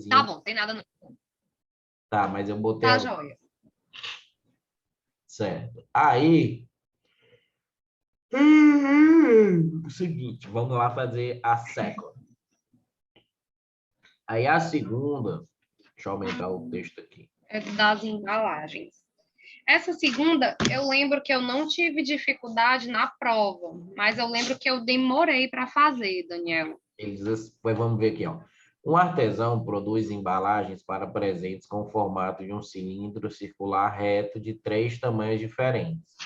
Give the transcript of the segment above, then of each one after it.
Tá bom, tem nada não. Tá, mas eu botei... Tá, joia. Certo. Aí... O seguinte, vamos lá fazer a second. Aí a segunda... Deixa eu aumentar o texto aqui. É das embalagens. Essa segunda, eu lembro que eu não tive dificuldade na prova, mas eu lembro que eu demorei para fazer, Daniel. Pois vamos ver aqui, ó. Um artesão produz embalagens para presentes com o formato de um cilindro circular reto de 3 tamanhos diferentes: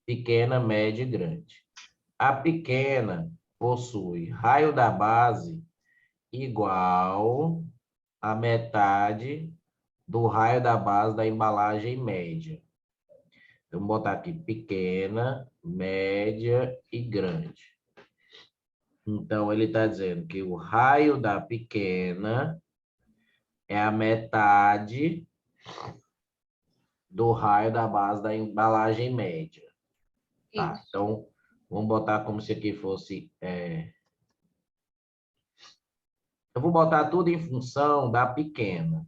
pequena, média e grande. A pequena possui raio da base igual à metade do raio da base da embalagem média. Vamos botar aqui pequena, média e grande. Então, ele está dizendo que o raio da pequena é a metade do raio da base da embalagem média. Tá? Isso. Então, vamos botar como se aqui fosse... Eu vou botar tudo em função da pequena.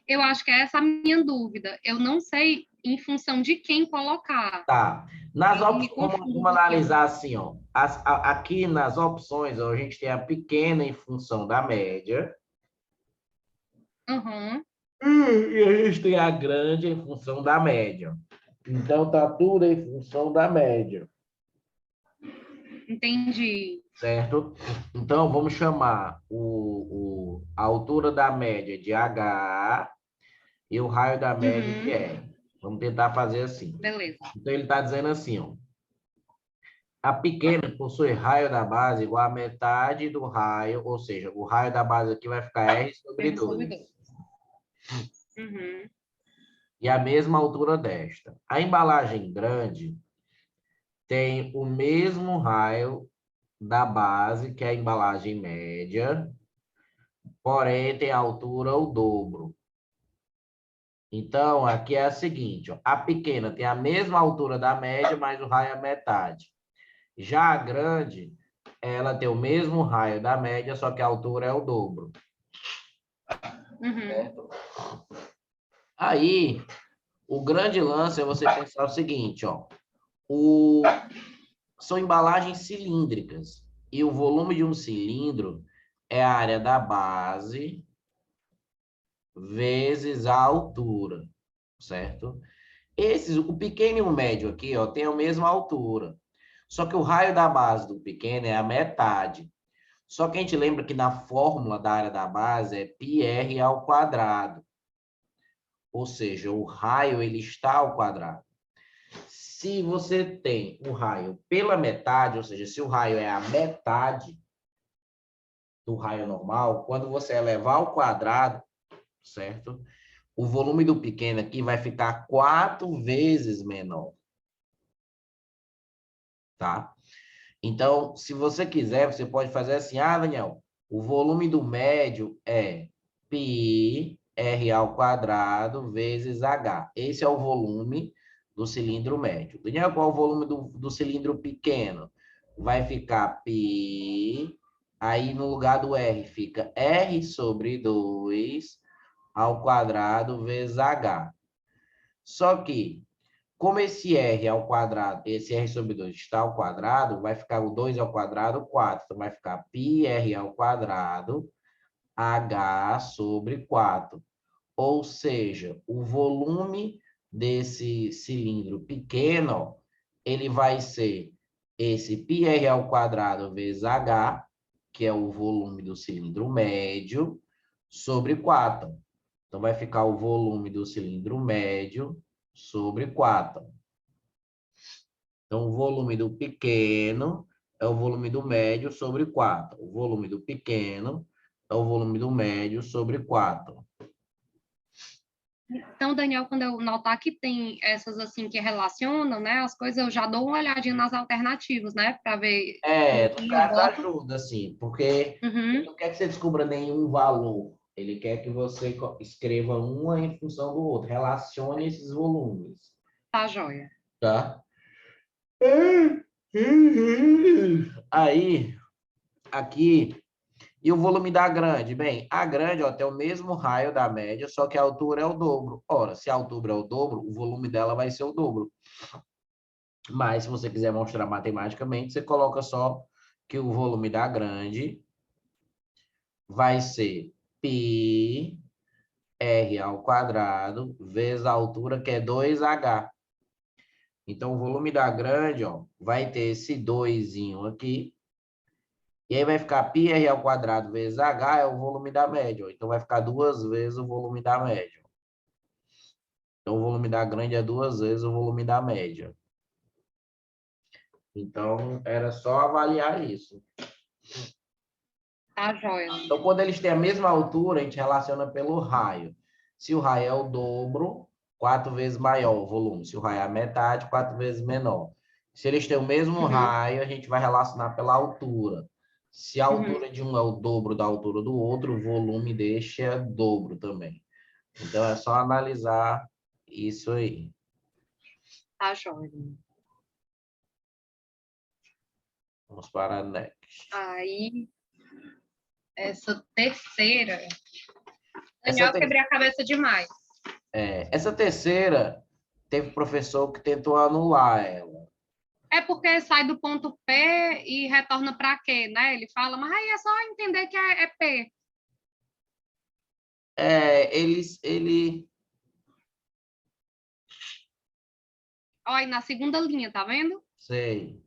Eu acho que é essa a minha dúvida. Eu não sei em função de quem colocar. Tá. Me Vamos confundo analisar assim, ó. Aqui nas opções, ó, a gente tem a pequena em função da média. Uhum. E a gente tem a grande em função da média. Então, tá tudo em função da média. Entendi. Certo? Então, vamos chamar a altura da média de H e o raio da média de R. Vamos tentar fazer assim. Beleza. Então, ele está dizendo assim, ó. A pequena possui raio da base igual a metade do raio, ou seja, o raio da base aqui vai ficar R sobre 2. Uhum. E a mesma altura desta. A embalagem grande tem o mesmo raio da base que a embalagem média, porém tem a altura o dobro. Então, aqui é a seguinte, ó, a pequena tem a mesma altura da média, mas o raio é metade. Já a grande, ela tem o mesmo raio da média, só que a altura é o dobro. Certo? Aí, o grande lance é você pensar o seguinte, ó, são embalagens cilíndricas, e o volume de um cilindro é a área da base vezes a altura, certo? O pequeno e o médio aqui, ó, tem a mesma altura. Só que o raio da base do pequeno é a metade. Só que a gente lembra que na fórmula da área da base é πr ao quadrado. Ou seja, o raio ele está ao quadrado. Se você tem o raio pela metade, ou seja, se o raio é a metade do raio normal, quando você elevar ao quadrado, certo? O volume do pequeno aqui vai ficar 4 vezes menor. Tá? Então, se você quiser, você pode fazer assim, Daniel, o volume do médio é πr ao quadrado vezes h. Esse é o volume do cilindro médio. Daniel, qual é o volume do cilindro pequeno? Vai ficar π, aí no lugar do r fica r sobre 2 ao quadrado vezes h. Só que como esse r ao quadrado, esse r sobre 2 está ao quadrado, vai ficar o 2 ao quadrado, 4. Então, vai ficar πr ao quadrado, h sobre 4. Ou seja, o volume desse cilindro pequeno, ele vai ser esse πr ao quadrado vezes h, que é o volume do cilindro médio, sobre 4. Então, vai ficar o volume do cilindro médio sobre 4. Então, o volume do pequeno é o volume do médio sobre 4. O volume do pequeno é o volume do médio sobre 4. Então, Daniel, quando eu notar que tem essas assim que relacionam, né, as coisas, eu já dou uma olhadinha nas alternativas, né, para ver No que eu caso boto. ajuda, assim, porque ele não quer que você descubra nenhum valor. Ele quer que você escreva uma em função do outro. Relacione esses volumes. Tá, joia. Tá? Aí, aqui, E o volume da grande? Bem, a grande ó, tem o mesmo raio da média, só que a altura é o dobro. Ora, se a altura é o dobro, o volume dela vai ser o dobro. Mas, se você quiser mostrar matematicamente, você coloca só que o volume da grande vai ser πr ao quadrado vezes a altura, que é 2h. Então, o volume da grande, ó, vai ter esse 2 aqui. E aí vai ficar πr ao quadrado vezes h é o volume da média. Ó. Então, vai ficar 2 vezes o volume da média. Então, o volume da grande é 2 vezes o volume da média. Então, era só avaliar isso. Tá, joia. Então, quando eles têm a mesma altura, a gente relaciona pelo raio. Se o raio é o dobro, 4 vezes maior o volume. Se o raio é a metade, 4 vezes menor. Se eles têm o mesmo raio, a gente vai relacionar pela altura. Se a altura de um é o dobro da altura do outro, o volume deste é dobro também. Então, é só analisar isso aí. Tá, joia. Vamos para a next. Aí, essa terceira... Daniel, eu quebrei a cabeça demais. Essa terceira, teve professor que tentou anular ela. É porque sai do ponto P e retorna para Q, né? Ele fala, mas aí é só entender que é P. Ele... Olha aí na segunda linha, tá vendo? Sei.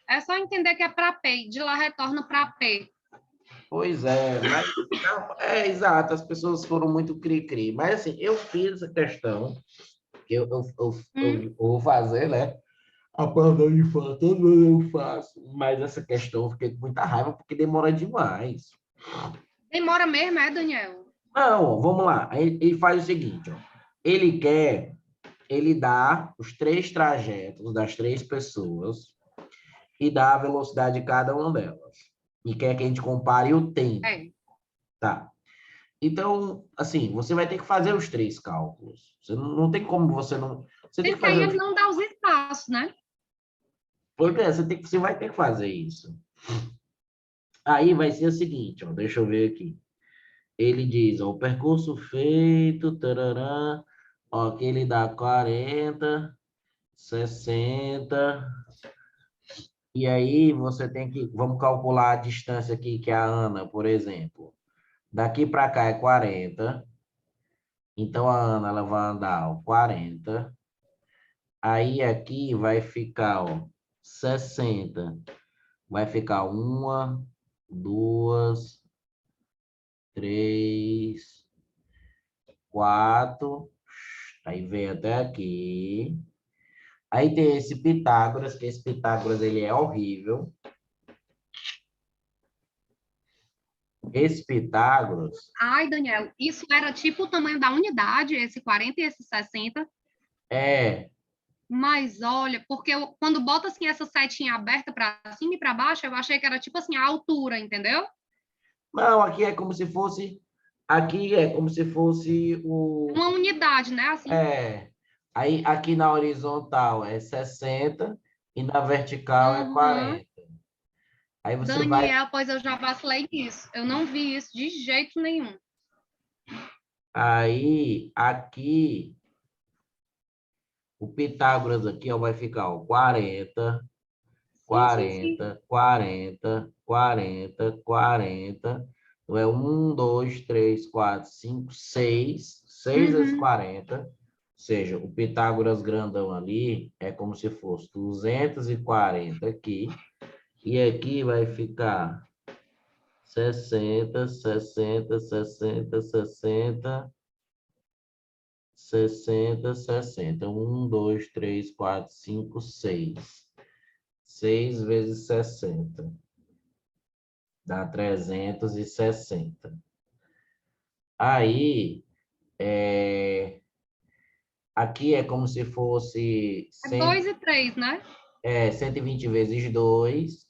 É só entender que é para P e de lá retorna para P. Pois é, mas não, exato, as pessoas foram muito cri-cri. Mas assim, eu fiz essa questão, que eu vou fazer, né? A prova de fato, eu faço. Mas essa questão eu fiquei com muita raiva, porque demora demais. Demora mesmo, é, Daniel? Não, vamos lá. Ele faz o seguinte, ó. Ele dá os 3 trajetos das 3 pessoas e dá a velocidade de cada uma delas. E quer que a gente compare o tempo. É. Tá. Então, assim, você vai ter que fazer os 3 cálculos. Você não tem como você não. Você tem que Porque aí fazer ele não dá os espaços, né? Porque você vai ter que fazer isso. Aí vai ser o seguinte, ó, deixa eu ver aqui. Ele diz, ó, o percurso feito, tarará, ó, que ele dá 40, 60. E aí você tem que, vamos calcular a distância aqui que é a Ana, por exemplo. Daqui para cá é 40. Então a Ana ela vai andar, ó, 40. Aí aqui vai ficar, ó, 60. Vai ficar 1, 2, 3, 4. Aí vem até aqui. Aí tem esse Pitágoras, que esse Pitágoras ele é horrível. Esse Pitágoras Ai, Daniel, isso era tipo o tamanho da unidade, esse 40 e esse 60. é... Mas olha, porque quando bota assim essa setinha aberta para cima e para baixo, eu achei que era tipo assim a altura, entendeu? Não, aqui é como se fosse... Aqui é como se fosse o... Uma unidade, né? Assim. É... Aí aqui na horizontal é 60 e na vertical é Uhum. 40. Aí você vai... Daniel, pois eu já vacilei nisso. Eu não vi isso de jeito nenhum. Aí aqui... O Pitágoras aqui ó, vai ficar ó, 40, Sim, sim, sim. 40, 40, 40, 40. Então, é 1, 2, 3, 4, 5, 6. 6 vezes Uhum. 40. Ou seja, o Pitágoras grandão ali é como se fosse 240 aqui. E aqui vai ficar 60, 60, 60, 60, 60, 60. 1, 2, 3, 4, 5, 6. 6 vezes 60 dá 360. Aí, aqui é como se fosse É 2 e 3, né? 120 vezes 2,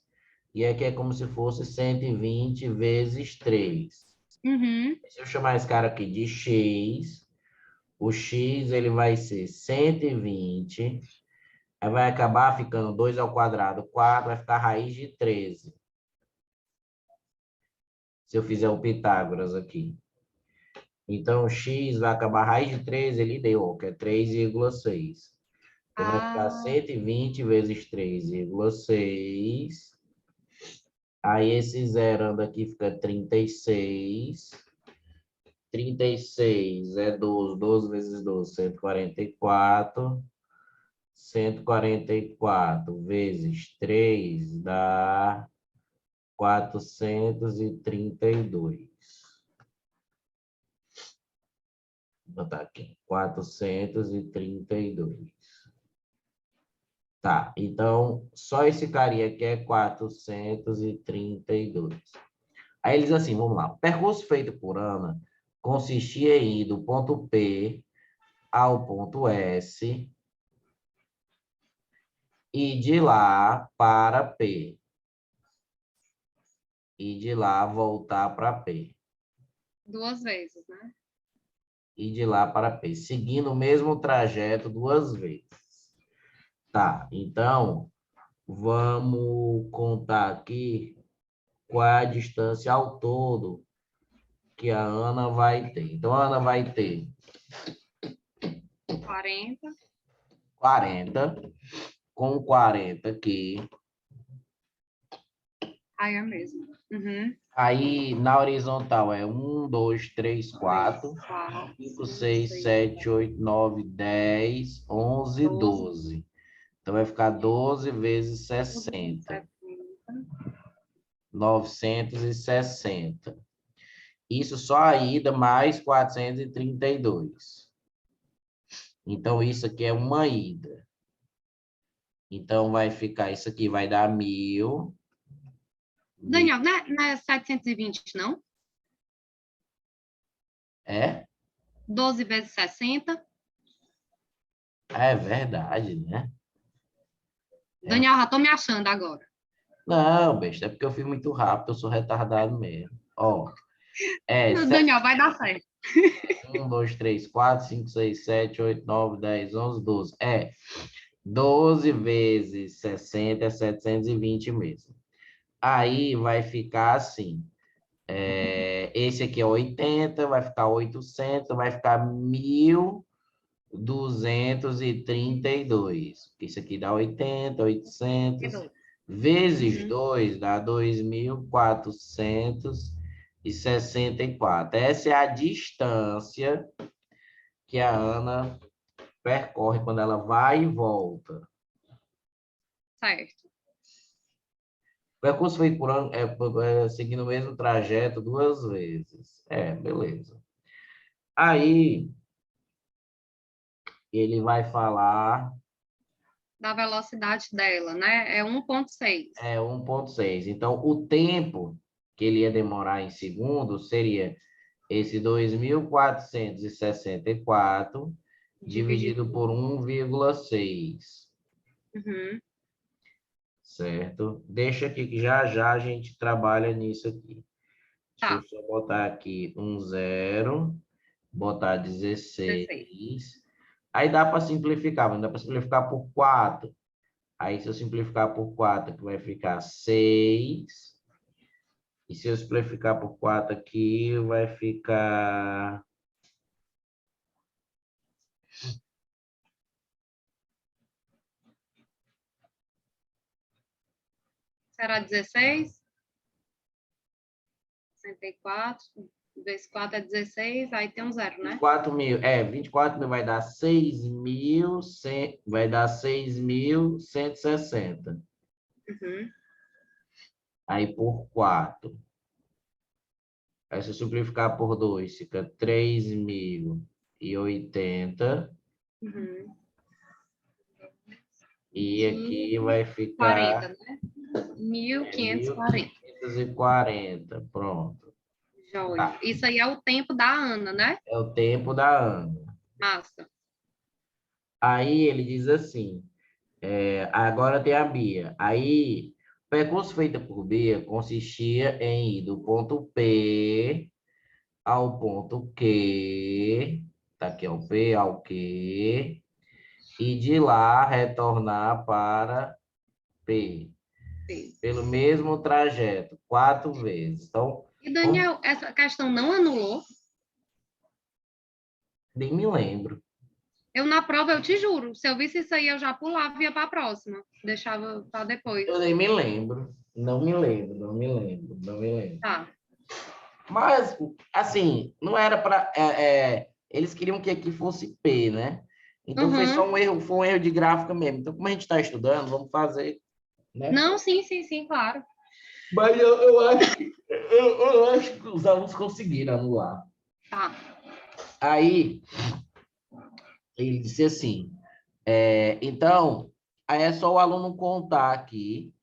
e aqui é como se fosse 120 vezes 3. Uhum. Se eu chamar esse cara aqui de x, o x ele vai ser 120, aí vai acabar ficando 2 ao quadrado, 4, vai ficar a raiz de 13. Se eu fizer o Pitágoras aqui. Então, x vai acabar, raiz de 3 ele deu, ó, que é 3,6. Então, vai ficar 120 vezes 3,6. Aí, esse zerando aqui fica 36. 36 é 12. 12 vezes 12, 144. 144 vezes 3 dá 432. Vou botar aqui, 432. Tá, então, só esse carinha aqui é 432. Aí eles assim, vamos lá. O percurso feito por Ana consistia em ir do ponto P ao ponto S e de lá para P. E de lá voltar para P. 2 vezes, né? E de lá para P, seguindo o mesmo trajeto 2 vezes. Tá, então, vamos contar aqui qual é a distância ao todo que a Ana vai ter. Então, a Ana vai ter 40. 40, com 40 aqui. Aí é mesmo. Uhum. Aí, na horizontal, é 1, 2, 3, 4, 4, 5, 6, 7, 8, 9, 10, 11, 12. Então, vai ficar 12 vezes 60. 960. Isso só a ida mais 432. Então, isso aqui é uma ida. Então, vai ficar, isso aqui vai dar 1.000. Daniel, não é 720, não? É? 12 vezes 60. É verdade, né? É. Daniel, já tô me achando agora. Não, besta, é porque eu fiz muito rápido, eu sou retardado mesmo. Ó, Daniel, vai dar certo. 1, 2, 3, 4, 5, 6, 7, 8, 9, 10, 11, 12. 12 vezes 60 é 720 mesmo. Aí vai ficar assim. Esse aqui é 80, vai ficar 800, vai ficar 1.232. Isso aqui dá 80, 800. Vezes 2 dá 2.464. Essa é a distância que a Ana percorre quando ela vai e volta. Certo. O percurso feito por ano seguindo o mesmo trajeto 2 vezes. Beleza. Aí, ele vai falar... Da velocidade dela, né? É 1,6. 1,6. Então, o tempo que ele ia demorar em segundos seria esse 2.464 dividido por 1,6. Uhum. Certo? Deixa aqui que já já a gente trabalha nisso aqui. Deixa eu Tá. só botar aqui um 0, botar 16. Aí dá para simplificar, mas dá para simplificar por 4. Aí, se eu simplificar por 4, aqui vai ficar 6. E se eu simplificar por 4 aqui, vai ficar... Será 16? 64. Vezes 4 é 16. Aí tem um 0, né? 24.000 vai dar 6.100, vai dar 6.160. Uhum. Aí por 4. Aí se eu simplificar por 2, fica 3.080. Uhum. E aqui vai 40, ficar né? 1.540. 1.540. Pronto. Joia. Tá. Isso aí é o tempo da Ana, né? É o tempo da Ana. Massa. Aí ele diz assim, agora tem a Bia. Aí, o percurso feito por Bia consistia em ir do ponto P ao ponto Q, tá aqui é o P ao Q, e de lá retornar para P, Sim. pelo mesmo trajeto, 4 vezes. Então, E, Daniel, essa questão não anulou? Nem me lembro. Eu, na prova, eu te juro, se eu visse isso aí, eu já pulava e ia para a próxima. Deixava para depois. Eu nem me lembro. Não me lembro, não me lembro, não me lembro. Tá. Mas, assim, não era para. Eles queriam que aqui fosse P, né? Então Uhum. foi um erro de gráfica mesmo. Então, como a gente está estudando, vamos fazer, né? Não, sim, sim, sim, claro. Mas eu acho que os alunos conseguiram anular. Tá. Aí ele disse assim: então, aí é só o aluno contar aqui.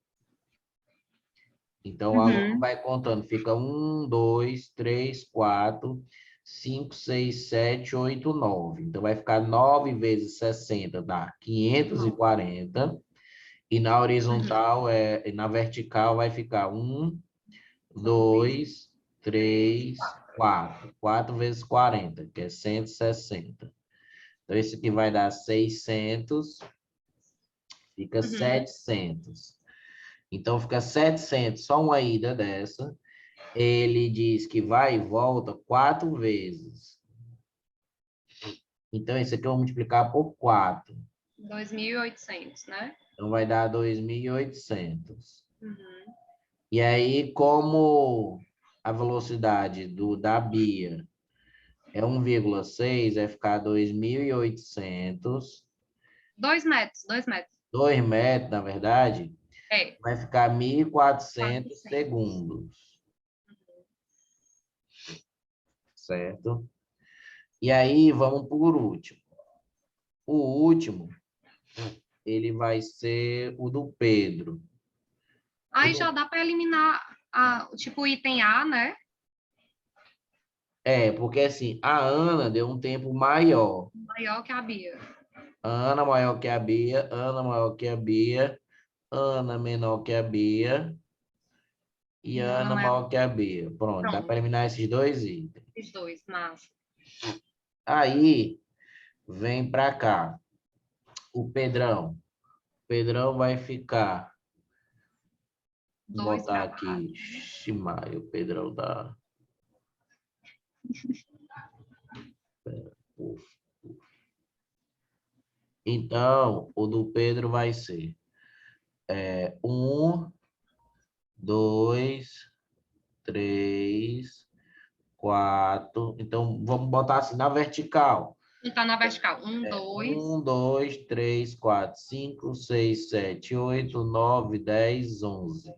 Então, o aluno Uhum. vai contando, fica 1, 2, 3, 4, 5, 6, 7, 8, 9. Então, vai ficar 9 vezes 60, dá 540. E na Uhum. horizontal, na vertical, vai ficar 1, Dois, 2, três, 3, quatro. 4. 4 vezes 40, que é 160. Então, isso aqui vai dar 600, fica Uhum. 700. Então, fica 700, só uma ida dessa. Ele diz que vai e volta 4 vezes. Então, isso aqui eu vou multiplicar por 4. 2.800, né? Então, vai dar 2.800. Uhum. E aí, como a velocidade da Bia é 1,6, vai ficar 2.800. 2 metros, 2 metros. 2 metros, na verdade, É, vai ficar 1.400 400. segundos, certo? E aí, vamos por último. O último, ele vai ser o do Pedro. O Aí já do- dá para eliminar tipo o item A, né? porque assim, a Ana deu um tempo maior. Maior que a Bia. A Ana maior que a Bia, Ana maior que a Bia, Ana menor que a Bia e E Ana Ana maior. maior que a Bia. Pronto, dá para Pronto, eliminar esses dois itens. os dois, massa. Aí, vem para cá. O Pedrão. O Pedrão vai ficar. Vou 2 botar para baixo. aqui. Ximaio, o Pedrão da. Então, o do Pedro vai ser 1, 2, 3, 4. Então, vamos botar assim na vertical. E tá na vertical. 1, 2. 1, 2, 3, 4, 5, 6, 7, 8, 9, 10, 11.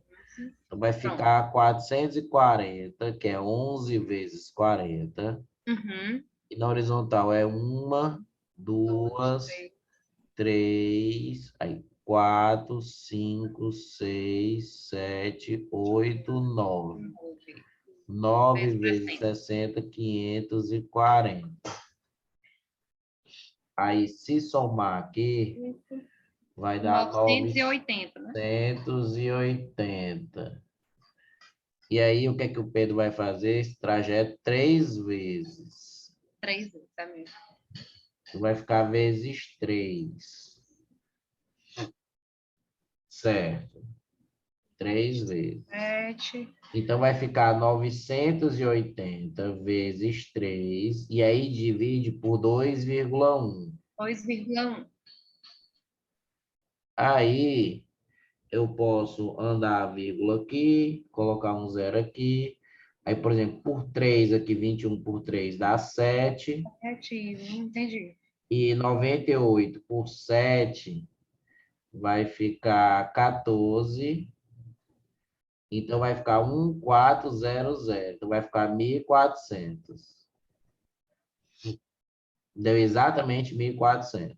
Então, vai Pronto. ficar 440, que é 11 vezes 40. Uhum. E na horizontal é uma, 2, duas, 3, três, aí 4, 5, 6, 7, 8, 9. 9. 9 Vezes vezes 60. 60, 540. Aí, se somar aqui, vai dar 980, né? 980. E aí, o que é que o Pedro vai fazer? Esse trajeto 3 vezes. 3 vezes, é mesmo. Vai ficar vezes 3. Certo. 3 vezes. 7. Então, vai ficar 980 vezes 3. E aí, divide por 2,1. 2,1. Aí, eu posso andar a vírgula aqui, colocar um zero aqui. Aí, por exemplo, por 3 aqui, 21 por 3 dá 7. 7, entendi. E 98 por 7 vai ficar 14. Então, vai ficar 1400. Então, vai ficar 1.400. Deu exatamente 1.400.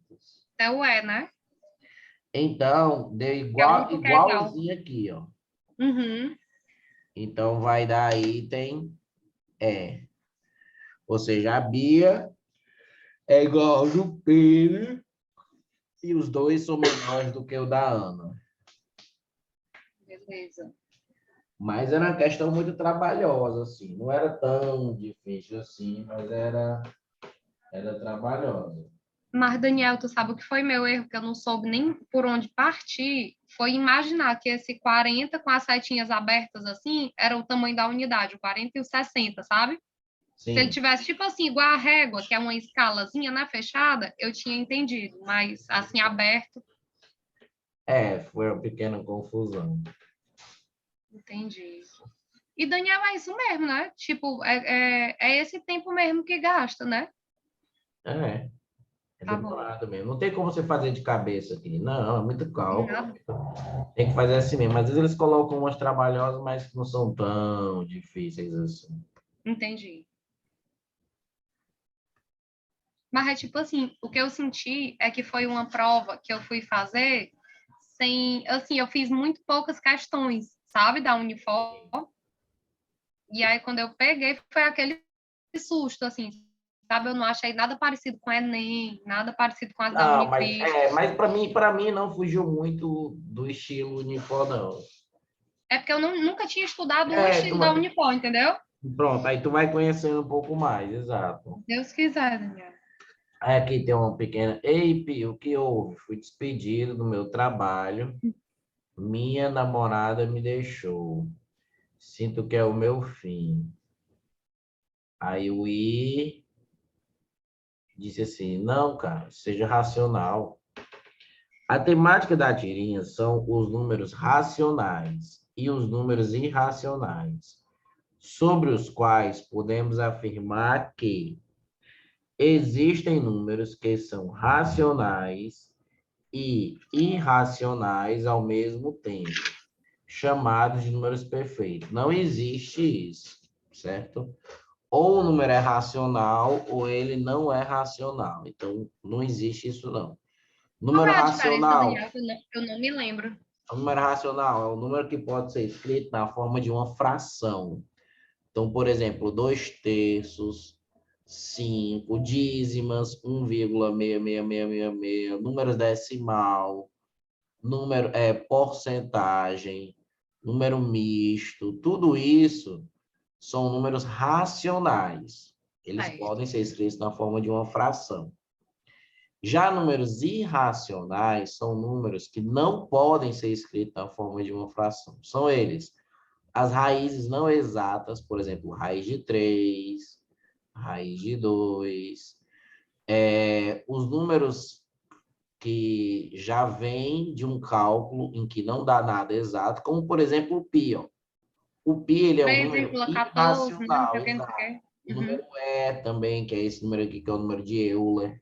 É o E, né? Então, deu É o igual, único que é igual. igualzinho aqui, ó. Uhum. Então, vai dar item E. Ou seja, a Bia é igual ao do Pedro e os dois são menores do que o da Ana. Beleza. Mas era uma questão muito trabalhosa, assim. Não era tão difícil assim, mas era trabalhosa. Mas, Daniel, tu sabe o que foi meu erro, que eu não soube nem por onde partir? Foi imaginar que esse 40 com as setinhas abertas assim, era o tamanho da unidade, o 40 e o 60, sabe? Se ele Sim. tivesse, tipo assim, igual a régua, que é uma escalazinha, né, fechada, eu tinha entendido, mas assim, aberto, É, foi uma pequena confusão. entendi. E, Daniel, é isso mesmo, né? Tipo, é esse tempo mesmo que gasta, né? É, é Tá bom. demorado mesmo. Não tem como você fazer de cabeça aqui. Não, é muito cálculo. Nada. Tem que fazer assim mesmo. Às vezes eles colocam umas trabalhosas, mas que não são tão difíceis assim. Entendi. Mas é tipo assim, o que eu senti é que foi uma prova que eu fui fazer sem, assim, eu fiz muito poucas questões, sabe, da Unifor. E aí quando eu peguei foi aquele susto, assim, sabe? Eu não achei nada parecido com o Enem, nada parecido com as da Não, Unicristo. mas para mim não fugiu muito do estilo Unifor, não. É porque eu nunca tinha estudado o É, estilo da Unifor, entendeu? pronto, aí tu vai conhecendo um pouco mais, exato. Deus quiser, Daniel. Aí aqui tem uma pequena. Ei, Pio, o que houve? Fui despedido do meu trabalho. Minha namorada me deixou. Sinto que é o meu fim. Aí o I disse assim: não, cara, seja racional. A temática da tirinha são os números racionais e os números irracionais, sobre os quais podemos afirmar que existem números que são racionais e irracionais ao mesmo tempo, chamados de números perfeitos. Não existe isso, certo? Ou o número é racional ou ele não é racional. Então, não existe isso não. Qual Número é a diferença, racional, Daniel? Eu não me lembro. o número racional é o número que pode ser escrito na forma de uma fração. Então, por exemplo, 2 terços, 5 dízimas, 1,66666, números decimal, número porcentagem, número misto, tudo isso são números racionais. Eles Certo. podem ser escritos na forma de uma fração. Já números irracionais são números que não podem ser escritos na forma de uma fração. São eles as raízes não exatas, por exemplo, raiz de 3, raiz de 2, os números que já vêm de um cálculo em que não dá nada exato, como, por exemplo, o π. Ó. O π ele é um número 3,14, né? Não sei irracional, o que, não sei o exato. que. O Uhum. número E também, que é esse número aqui, que é o número de Euler,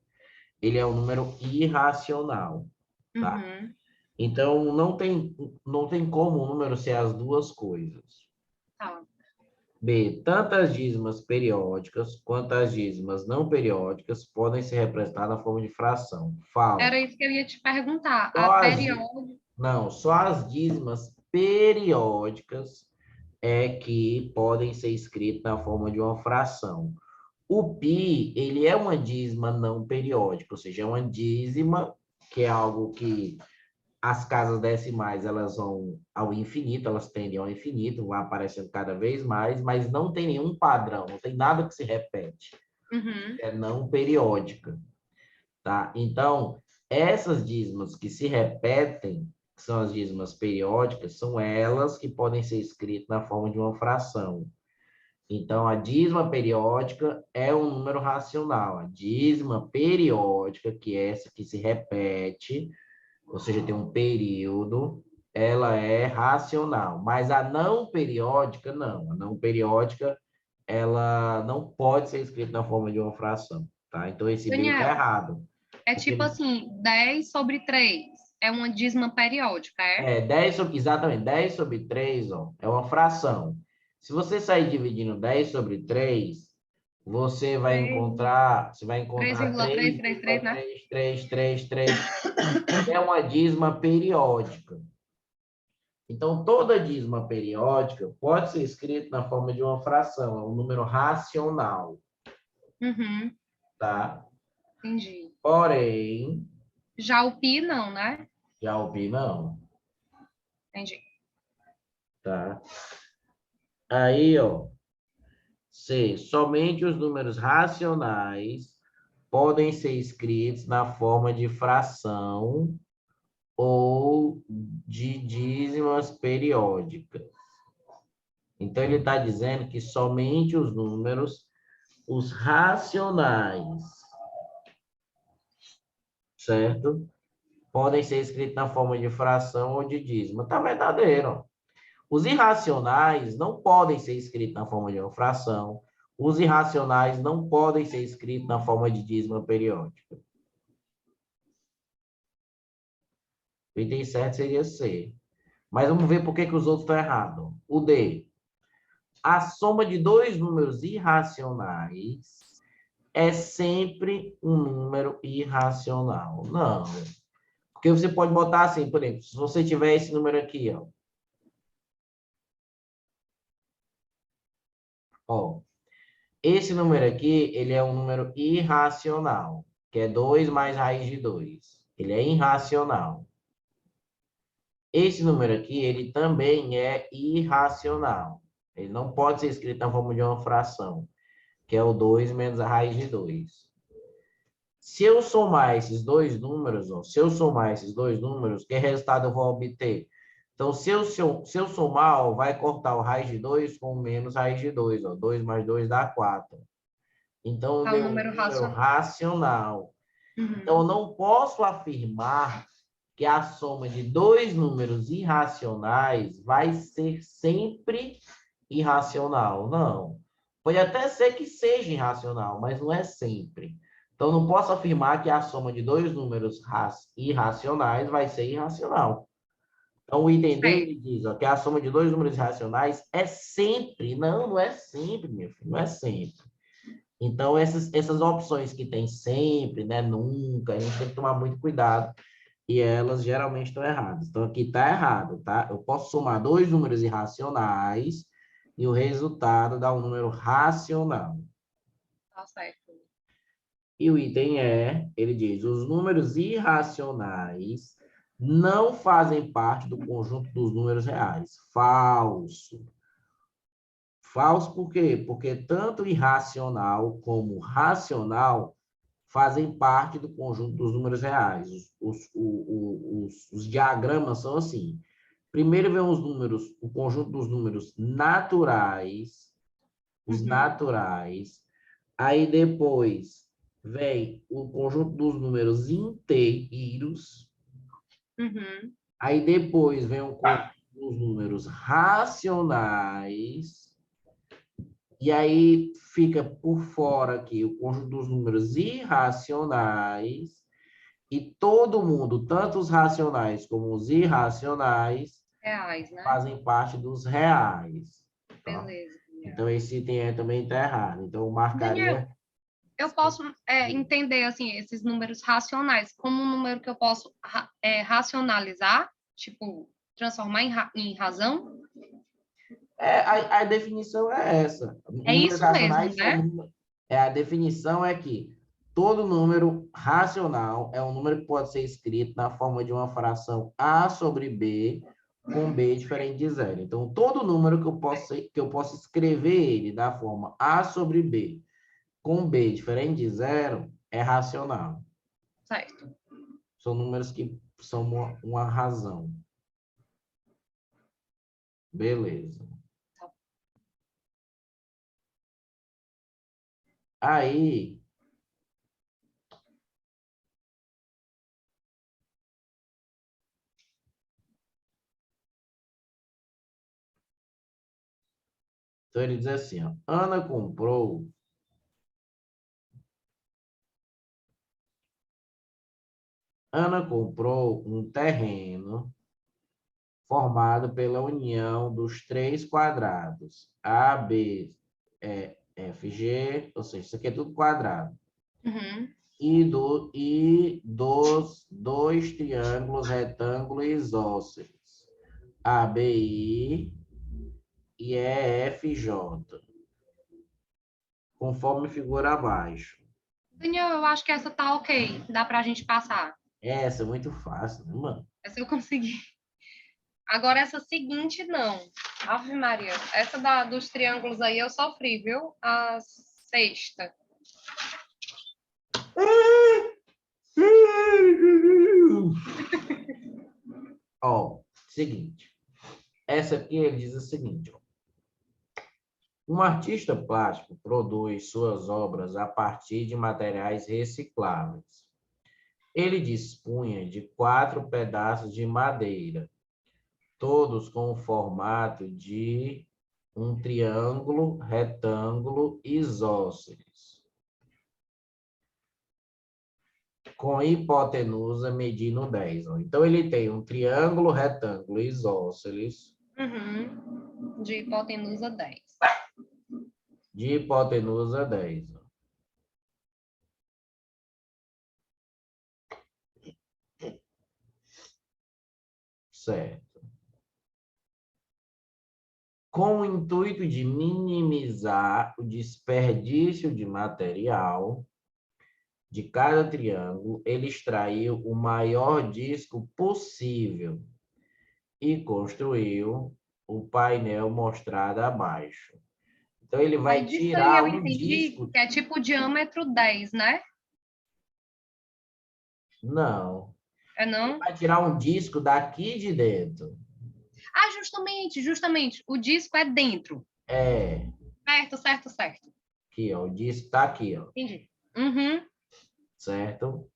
ele é um número irracional, tá? Uhum. Então, não tem como o número ser as duas coisas. Tá. B. Tanto as dízimas periódicas quanto as dízimas não periódicas podem ser representadas na forma de fração. Era Falso. isso que eu ia te perguntar. Só A as, periódica. não, só as dízimas periódicas é que podem ser escritas na forma de uma fração. O π, ele é uma dízima não periódica, ou seja, é uma dízima que é algo que as casas decimais elas vão ao infinito, elas tendem ao infinito, vão aparecendo cada vez mais, mas não tem nenhum padrão, não tem nada que se repete. Uhum. É não periódica, tá? Então, essas dízimas que se repetem, que são as dízimas periódicas, são elas que podem ser escritas na forma de uma fração. Então, a dízima periódica é um número racional. A dízima periódica, que é essa que se repete, ou seja, tem um período, ela é racional. Mas a não periódica, não. A não periódica, ela não pode ser escrita na forma de uma fração, tá? Então, esse B está Daniel, errado. é tipo Porque assim, 10/3 é uma dízima periódica, é? 10 sobre, exatamente, 10 sobre 3, ó, é uma fração. Se você sair dividindo 10 sobre 3, você vai encontrar 3,333, né? 3,33333, que é uma dízima periódica. Então, toda dízima periódica pode ser escrita na forma de uma fração, é um número racional, Uhum. tá? Entendi. Porém, Já o pi, não, né? já o pi não, Entendi. tá? Aí, ó, C, somente os números racionais podem ser escritos na forma de fração ou de dízimas periódicas. Então, ele está dizendo que somente os números, os racionais, certo? Podem ser escritos na forma de fração ou de dízima. Está verdadeiro. Os irracionais não podem ser escritos na forma de uma fração. Os irracionais não podem ser escritos na forma de dízima periódica. O item certo seria C. Mas vamos ver por que os outros estão errados. O D. A soma de dois números irracionais é sempre um número irracional. Não. Porque você pode botar assim, por exemplo, se você tiver esse número aqui, ó. Ó, esse número aqui, ele é um número irracional, que é 2 mais raiz de 2. Ele é irracional. Esse número aqui, ele também é irracional. Ele não pode ser escrito na forma de uma fração, que é o 2 menos a raiz de 2. Se eu somar esses dois números, ó, que resultado eu vou obter? Então, se eu somar, ó, vai cortar o raiz de 2 com menos raiz de 2. Ó, 2 mais 2 dá 4. Então, É um deu um número número racional. racional. Uhum. Então, eu não posso afirmar que a soma de dois números irracionais vai ser sempre irracional. Não. Pode até ser que seja irracional, mas não é sempre. Então, não posso afirmar que a soma de dois números irracionais vai ser irracional. Então, o item D, ele diz ó, que a soma de dois números irracionais é sempre. Não, não é sempre, meu filho, não é sempre. Então, essas opções que tem sempre, né, nunca, a gente tem que tomar muito cuidado e elas geralmente estão erradas. Então, aqui está errado, tá? Eu posso somar dois números irracionais e o resultado dá um número racional. Tá certo. E o item E, ele diz, os números irracionais não fazem parte do conjunto dos números reais. Falso. Falso por quê? Porque tanto irracional como racional fazem parte do conjunto dos números reais. Os diagramas são assim. Primeiro vem os números, o conjunto dos números naturais, os naturais. Aí depois vem o conjunto dos números inteiros. Uhum. Aí depois vem o conjunto dos números racionais. E aí fica por fora aqui o conjunto dos números irracionais. E todo mundo, tanto os racionais como os irracionais, Reais, né? fazem parte dos reais. Tá? Beleza. Então, esse item também está errado. Então, eu Daniel, marcaria... eu posso entender assim esses números racionais como um número que eu posso racionalizar, tipo, transformar em razão? A definição é essa. É Números isso mesmo, racionais são... né? A definição é que todo número racional é um número que pode ser escrito na forma de uma fração A sobre B, com B diferente de zero. Então, todo número que eu posso escrever ele da forma A sobre B, com B diferente de zero, é racional. Certo. São números que são uma razão. Beleza. Aí, então ele diz assim, ó, Ana comprou um terreno formado pela união dos três quadrados, A, B, F, G, ou seja, isso aqui é tudo quadrado, Uhum. e dos dois triângulos retângulos isósceles, ABI e EFJ, conforme figura abaixo. Daniel, eu acho que essa tá ok. Dá pra gente passar. Essa é muito fácil, né, mano? Essa eu consegui. Agora, essa seguinte, não. Ave Maria. Essa dos triângulos aí eu sofri, viu? A sexta. Ó, seguinte. Essa aqui ele diz o seguinte, ó. Um artista plástico produz suas obras a partir de materiais recicláveis. Ele dispunha de 4 pedaços de madeira, todos com o formato de um triângulo, retângulo isósceles, com hipotenusa medindo 10. Ó. Então, ele tem um triângulo, retângulo isósceles, De hipotenusa 10. de hipotenusa 10. Ó. Certo. Com o intuito de minimizar o desperdício de material de cada triângulo, ele extraiu o maior disco possível e construiu o painel mostrado abaixo. Então, ele vai Aí disso aí tirar eu um entendi disco. que é tipo diâmetro 10, né? Não. É Ele não? vai tirar um disco daqui de dentro. Ah, justamente. O disco é dentro. É, Certo. aqui, ó. O disco está aqui, ó. Entendi. Certo?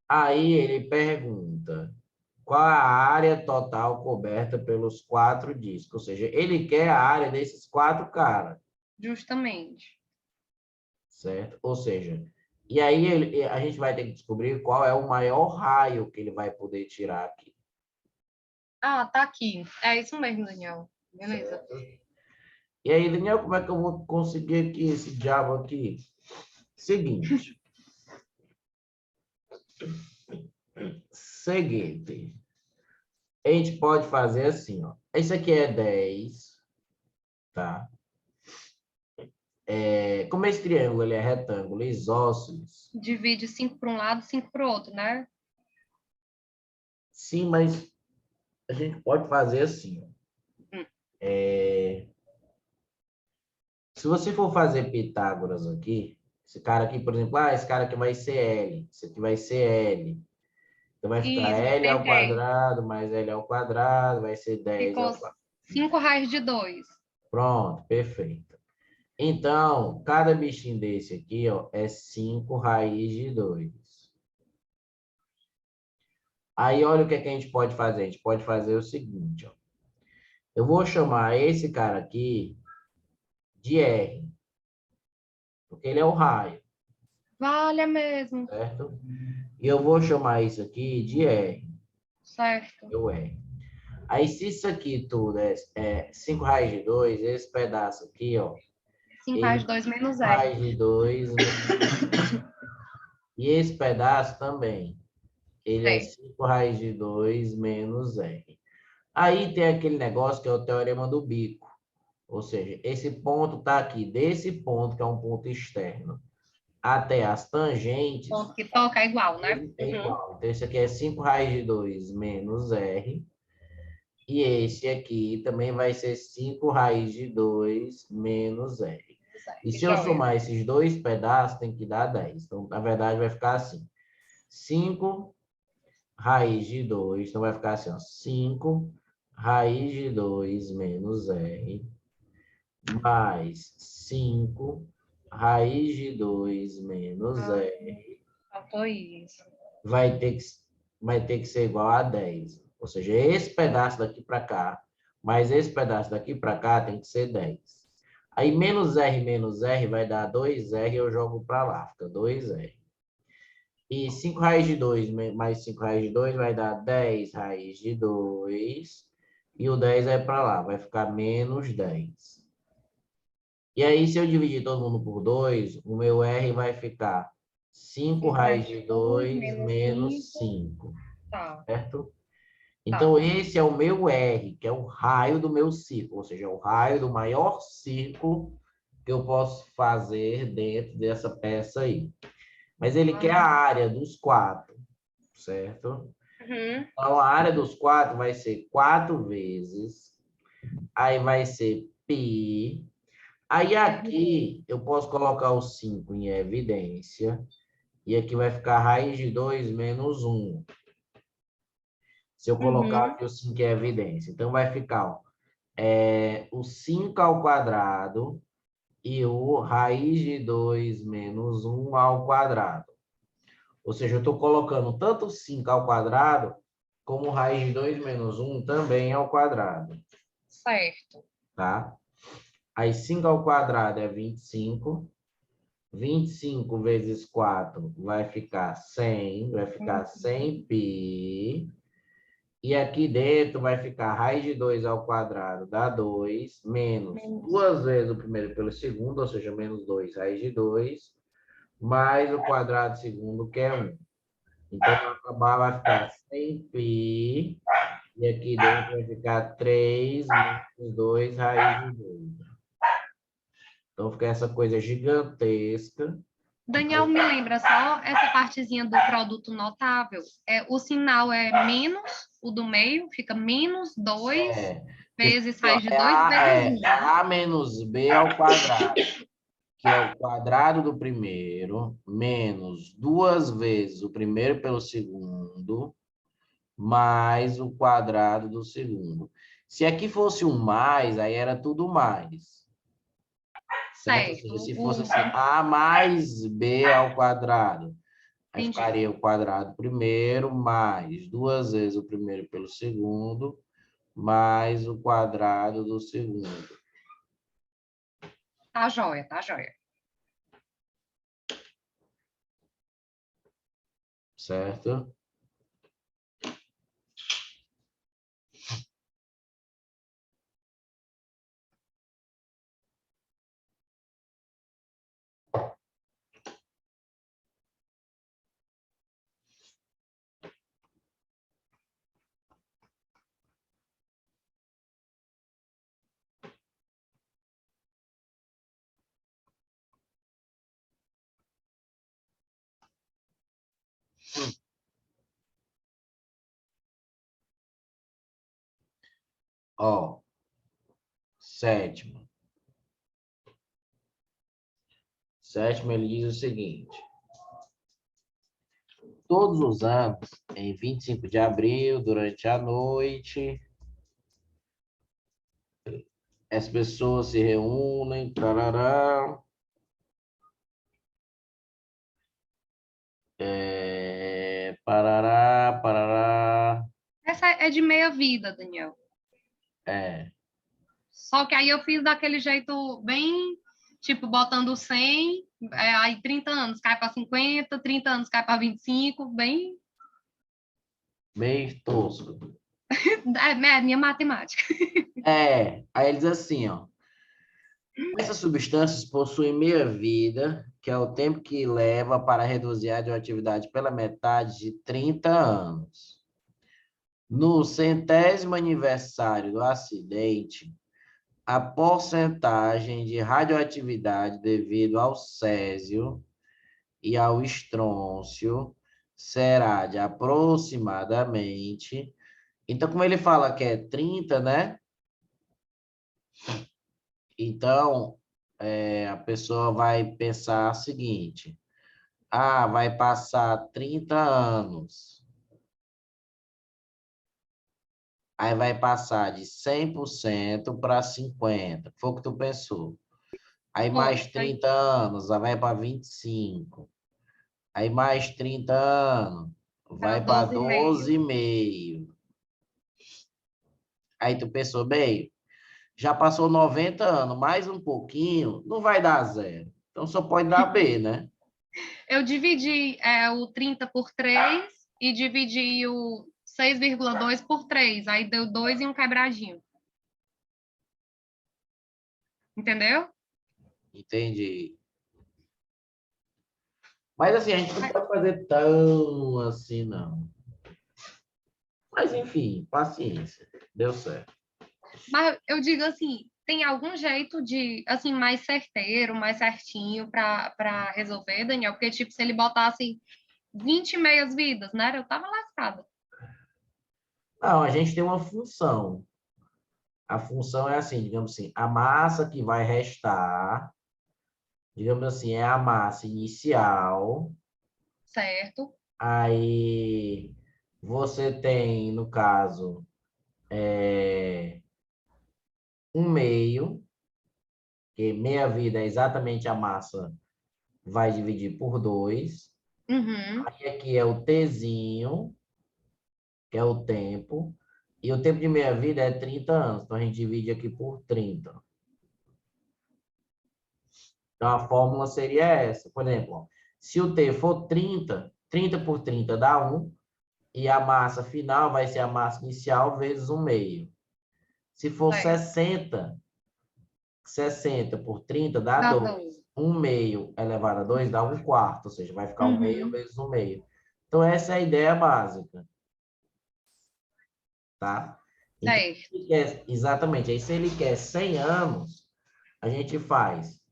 Aí ele pergunta qual a área total coberta pelos 4 discos. Ou seja, ele quer a área desses 4 caras. Justamente. Certo? Ou seja, e aí a gente vai ter que descobrir qual é o maior raio que ele vai poder tirar aqui. Ah, tá aqui. É isso mesmo, Daniel. Beleza. Certo? E aí, Daniel, como é que eu vou conseguir aqui esse diabo aqui? Seguinte. Seguinte. A gente pode fazer assim, ó. Esse aqui é 10, tá? Como esse triângulo ele é retângulo isósceles, Divide 5 para um lado, 5 para o outro, né? sim, mas a gente pode fazer assim, ó. Hum. Se você for fazer Pitágoras aqui, esse cara aqui, por exemplo, esse cara aqui vai ser L, esse aqui vai ser L. Então vai ficar Isso, L ao peguei. quadrado mais L ao quadrado, vai ser 10 Ficou ao quadrado. 5 raios de 2. Pronto, perfeito. Então, cada bichinho desse aqui, ó, é 5 raiz de 2. Aí, olha o que, que a gente pode fazer. A gente pode fazer o seguinte, ó. Eu vou chamar esse cara aqui de R, porque ele é o raio, Vale mesmo. certo? E eu vou chamar isso aqui de R, Certo. o R. Aí, se isso aqui tudo é 5 raiz de 2, esse pedaço aqui, ó, 5 raios ele de 2 menos 5 R. raiz de 2, e esse pedaço também, ele é Certo. 5 raiz de 2 menos R. Aí tem aquele negócio que é o teorema do bico. Ou seja, esse ponto está aqui, desse ponto, que é um ponto externo, até as tangentes, Ponto que toca é igual, né? é igual. Então, esse aqui é 5 raiz de 2 menos R. E esse aqui também vai ser 5 raiz de 2 menos R. E se eu Joia. somar esses dois pedaços, tem que dar 10. Então, na verdade, vai ficar assim. 5 raiz de 2, então vai ficar assim, ó. 5 raiz de 2 menos R, mais 5 raiz de 2 menos Ah, R, faltou isso. vai ter que ser igual a 10. Ou seja, esse pedaço daqui para cá, mais esse pedaço daqui para cá tem que ser 10. Aí, menos R vai dar 2R, eu jogo para lá, fica 2R. E 5 raiz de 2 mais 5 raiz de 2 vai dar 10 raiz de 2. E o 10 é para lá, vai ficar menos 10. E aí, se eu dividir todo mundo por 2, o meu R vai ficar 5 5 raiz raios de de 2 2 menos menos 5. 5, Tá, certo? tá. Então, esse é o meu R, que é o raio do meu círculo, ou seja, é o raio do maior círculo que eu posso fazer dentro dessa peça aí. Mas ele quer a área dos 4, certo? Então, a área dos 4 vai ser 4 vezes, aí vai ser π. Aí aqui eu posso colocar o 5 em evidência E aqui vai ficar raiz de 2 menos 1. Se eu colocar Uhum. aqui o 5 é evidência. Então, vai ficar ó, o 5 ao quadrado e o raiz de 2 menos 1 ao quadrado. Ou seja, eu estou colocando tanto 5 ao quadrado, como raiz de 2 menos 1 também ao quadrado. Certo. Tá? Aí 5 ao quadrado é 25. 25 vezes 4 vai ficar 100. Vai ficar 100π. E aqui dentro vai ficar raiz de 2 ao quadrado dá 2, menos Menos. duas vezes o primeiro pelo segundo, ou seja, menos 2 raiz de 2, mais o quadrado segundo, que é 1. Então, no acabar vai ficar 100π, e aqui dentro vai ficar 3 menos 2 raiz de 2. Então, fica essa coisa gigantesca. Daniel, me lembra só essa partezinha do produto notável. O sinal é menos, o do meio fica menos 2 Porque vezes raiz de é 2 vezes é 1. A menos B ao quadrado, que é o quadrado do primeiro, menos duas vezes o primeiro pelo segundo, mais o quadrado do segundo. Se aqui fosse um mais, aí era tudo mais. Certo? Ou seja, Certo. se fosse assim, A mais B ao quadrado, aí Entendi. ficaria o quadrado primeiro, mais duas vezes o primeiro pelo segundo, mais o quadrado do segundo. Tá joia, tá joia. Certo? Ó, sétimo. Sétimo, ele diz o seguinte: todos os anos, em 25 de abril, durante a noite, as pessoas se reúnem, tarará, parará, parará, Essa é de meia vida, Daniel. é, Só que aí eu fiz daquele jeito bem, tipo, botando 100, aí 30 anos cai para 50, 30 anos cai para 25, bem. meio tosco. É minha matemática. Aí ele diz assim, ó, essas substâncias possuem meia-vida, que é o tempo que leva para reduzir a radioatividade pela metade de 30 anos. No 100º aniversário do acidente, a porcentagem de radioatividade devido ao césio e ao estrôncio será de aproximadamente. Então, como ele fala que é 30, né? Então, a pessoa vai pensar o seguinte: vai passar 30 anos. Aí vai passar de 100% para 50%. Foi o que tu pensou. Aí mais Foi. 30 anos, aí vai para 25. Aí mais 30 anos, Para vai para 12,5. 12,5. Aí tu pensou, bem, já passou 90 anos, mais um pouquinho, não vai dar zero. Então só pode dar B, né? Eu dividi o 30 por 3 e dividi o 6,2 por 3. Aí deu 2 e um quebradinho. Entendeu? Entendi. Mas assim, a gente não pode fazer tão assim, não. Mas enfim, paciência. Deu certo. Mas eu digo assim, tem algum jeito de, assim, mais certeiro, mais certinho para resolver, Daniel? Porque, tipo, se ele botasse 20 meias vidas, né? Eu tava lascada. Não, a gente tem uma função. A função é assim, digamos assim, a massa que vai restar, digamos assim, é a massa inicial Certo. Aí você tem, no caso, 1/2, que meia-vida é exatamente a massa, vai dividir por 2. Uhum. Aí aqui é o Tzinho, que é o tempo. E o tempo de meia-vida é 30 anos. Então, a gente divide aqui por 30. Então, a fórmula seria essa. Por exemplo, ó, se o T for 30, 30 por 30 dá 1. E a massa final vai ser a massa inicial vezes 1/2. Se for Certo. 60, 60 por 30 dá Dá 2. 12. 1/2 elevado a 2 dá 1/4. Ou seja, vai ficar 1/2 Uhum. vezes 1/2. Então, essa é a ideia básica. Tá? Então, Certo. exatamente. Aí, se ele quer 100 anos, a gente faz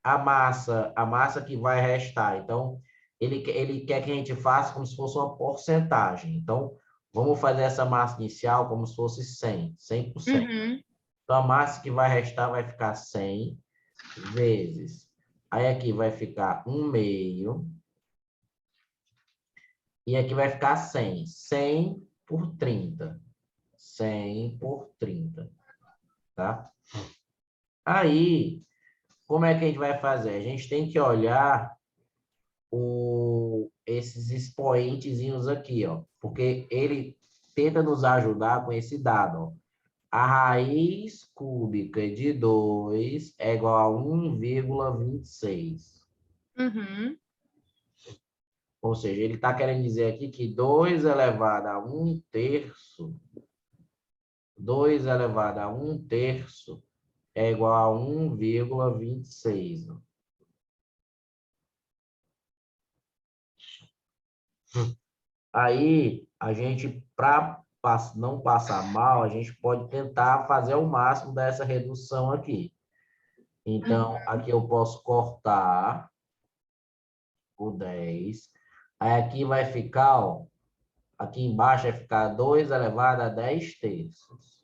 a massa que vai restar. Então, ele quer que a gente faça como se fosse uma porcentagem. Então, vamos fazer essa massa inicial como se fosse 100, 100%. Uhum. Então, a massa que vai restar vai ficar 100 vezes. Aí, aqui vai ficar 1/2. E aqui vai ficar 100. 100 por 30. 100 por 30. Tá? Aí, como é que a gente vai fazer? A gente tem que olhar esses expoentezinhos aqui, ó, porque ele tenta nos ajudar com esse dado, ó. A raiz cúbica de 2 é igual a 1,26. Uhum. Ou seja, ele está querendo dizer aqui que 2 elevado a 1/3, 2 elevado a 1/3 é igual a 1,26. Aí, a gente, para não passar mal, a gente pode tentar fazer o máximo dessa redução aqui. Então, Uhum. aqui eu posso cortar o 10. Aí, aqui vai ficar, ó, aqui embaixo vai ficar 2 elevado a 10 terços.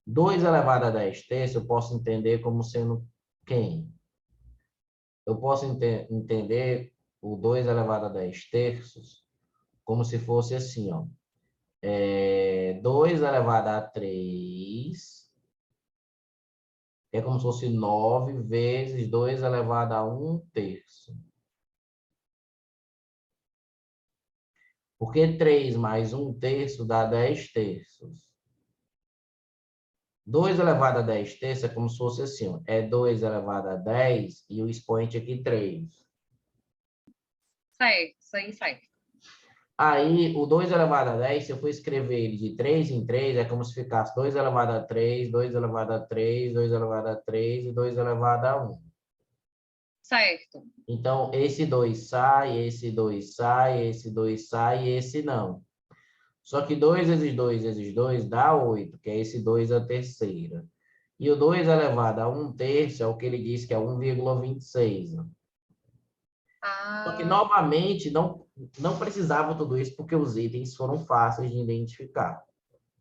2 elevado a 10 terços eu posso entender como sendo quem? Eu posso entender o 2 elevado a 10 terços como se fosse assim, ó. 2 elevado a 3 é como se fosse 9 vezes 2 elevado a 1/3. Porque 3 mais 1/3 dá 10 terços. 2 elevado a 10 terços é como se fosse assim, ó. É 2 elevado a 10 e o expoente aqui 3. Certo. Isso aí, certo. Aí, o 2 elevado a 10, se eu for escrever ele de 3 em 3, é como se ficasse 2 elevado a 3, 2 elevado a 3, 2 elevado a 3 e 2 elevado a 1. Certo. Então, esse 2 sai, esse 2 sai, esse 2 sai e esse não. Só que 2 vezes 2 vezes 2 dá 8, que é esse 2 a terceira. E o 2 elevado a 1/3 é o que ele diz que é 1,26. Só que, Ah. novamente, não precisava tudo isso porque os itens foram fáceis de identificar.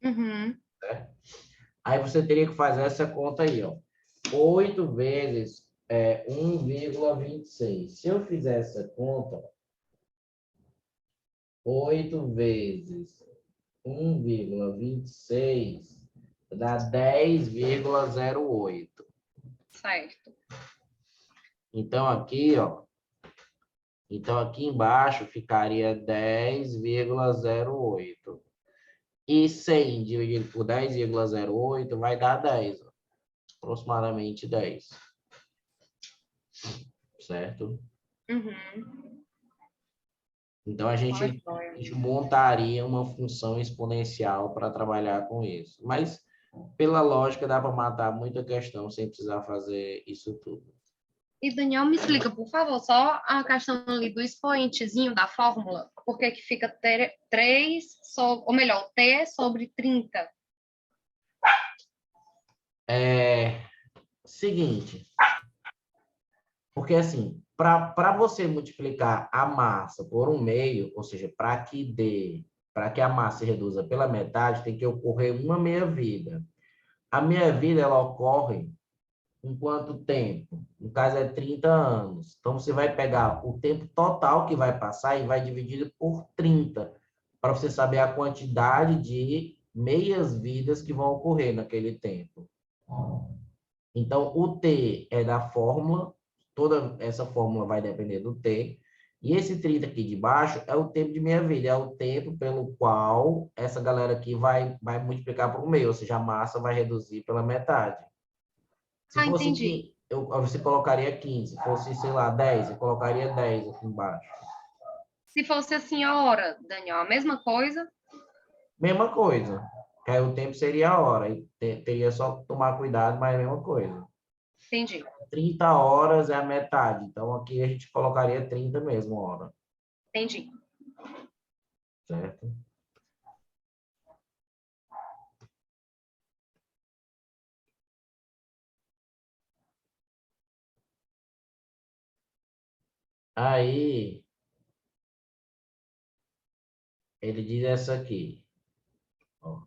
Uhum. Né? Aí você teria que fazer essa conta aí, ó. 8 vezes 1,26. Se eu fizer essa conta, 8 vezes 1,26 dá 10,08. Certo. Então, aqui, ó. Então, aqui embaixo ficaria 10,08. E 100 dividido por 10,08 vai dar 10. Ó. Aproximadamente 10. Certo? Uhum. Então, a Tá gente, joia. a gente montaria uma função exponencial para trabalhar com isso. Mas, pela lógica, dá para matar muita questão sem precisar fazer isso tudo. E Daniel, me explica, por favor, só a questão ali do expoentezinho da fórmula, por que que fica 3, ou melhor, T sobre 30? Seguinte, porque assim, para você multiplicar a massa por 1/2, ou seja, para que a massa se reduza pela metade, tem que ocorrer uma meia-vida. A meia-vida, ela ocorre em quanto tempo? No caso, é 30 anos. Então, você vai pegar o tempo total que vai passar e vai dividir por 30, para você saber a quantidade de meias-vidas que vão ocorrer naquele tempo. Então, o T é da fórmula, toda essa fórmula vai depender do T, e esse 30 aqui de baixo é o tempo de meia-vida, é o tempo pelo qual essa galera aqui vai multiplicar por meio, ou seja, a massa vai reduzir pela metade. Se Ah, fosse entendi. 15, você colocaria 15. Se fosse, sei lá, 10, eu colocaria 10 aqui embaixo. Se fosse assim a hora, Daniel, a mesma coisa? Mesma coisa. Que aí o tempo seria a hora. E teria só que tomar cuidado, mas é a mesma coisa. Entendi. 30 horas é a metade. Então, aqui a gente colocaria 30 mesmo hora. Entendi. Certo? Aí, ele diz essa aqui. Ó.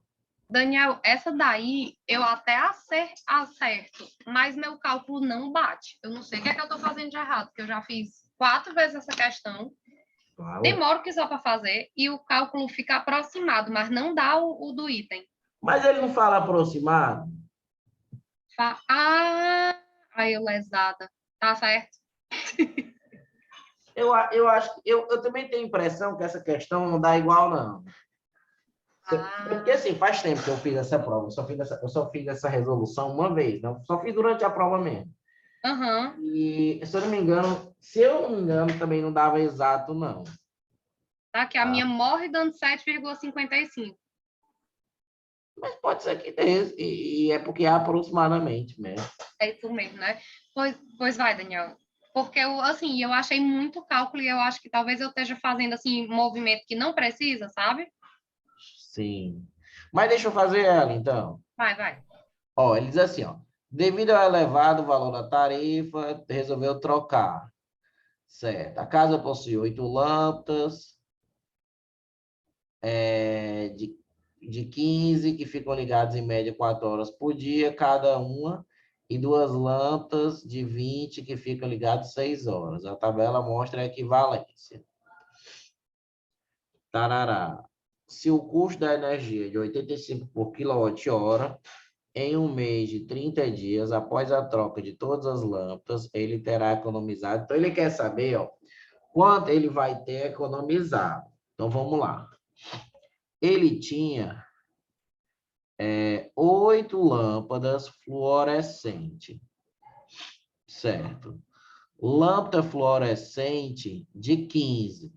Daniel, essa daí eu até acerto, mas meu cálculo não bate. Eu não sei o que é que eu estou fazendo de errado, porque eu já fiz 4 vezes essa questão, Fala. demoro que só para fazer, e o cálculo fica aproximado, mas não dá o do item. Mas ele não fala aproximado? Ah, aí eu lesada. Tá certo? Eu acho que eu também tenho a impressão que essa questão não dá igual, não. Porque Ah, assim, faz tempo que eu fiz essa prova, eu só fiz essa resolução uma vez, não, só fiz durante a prova mesmo. aham. E se eu não me engano, também não dava exato, não. Tá, que a Tá? minha morre dando 7,55. Mas pode ser que dê, e é porque é aproximadamente mesmo. É isso mesmo, né? Pois vai, Daniel. Porque eu, assim, eu achei muito cálculo e eu acho que talvez eu esteja fazendo, assim, um movimento que não precisa, sabe? Sim. Mas deixa eu fazer ela, então. Vai, vai. Ó, ele diz assim, ó. Devido ao elevado valor da tarifa, resolveu trocar. Certo. A casa possui 8 lâmpadas, de 15 que ficam ligadas em média 4 horas por dia, cada uma, e duas lâmpadas de 20 que ficam ligadas 6 horas. A tabela mostra a equivalência. Tarará. Se o custo da energia é de 85 por quilowatt-hora, em um mês de 30 dias, após a troca de todas as lâmpadas, ele terá economizado. Então, ele quer saber, ó, quanto ele vai ter economizado. Então, vamos lá. Ele tinha 8 lâmpadas fluorescentes, certo? Lâmpada fluorescente de 15.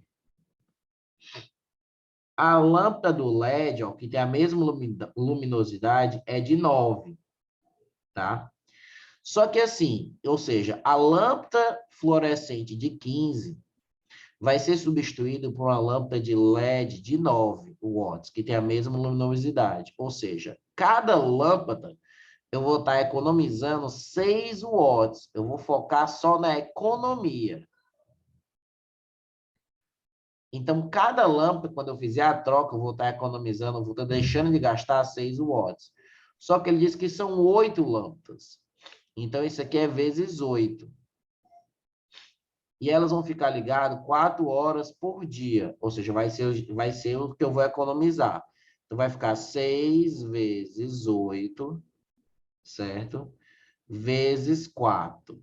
A lâmpada do LED, ó, que tem a mesma luminosidade, é de 9, tá? Só que assim, ou seja, a lâmpada fluorescente de 15 vai ser substituída por uma lâmpada de LED de 9 watts, que tem a mesma luminosidade. Ou seja, cada lâmpada eu vou estar economizando 6 watts. Eu vou focar só na economia. Então, cada lâmpada, quando eu fizer a troca, eu vou estar economizando, eu vou estar deixando de gastar 6 watts. Só que ele disse que são 8 lâmpadas. Então, isso aqui é vezes 8. E elas vão ficar ligadas 4 horas por dia. Ou seja, vai ser o que eu vou economizar. Então, vai ficar 6 vezes 8, certo? Vezes 4.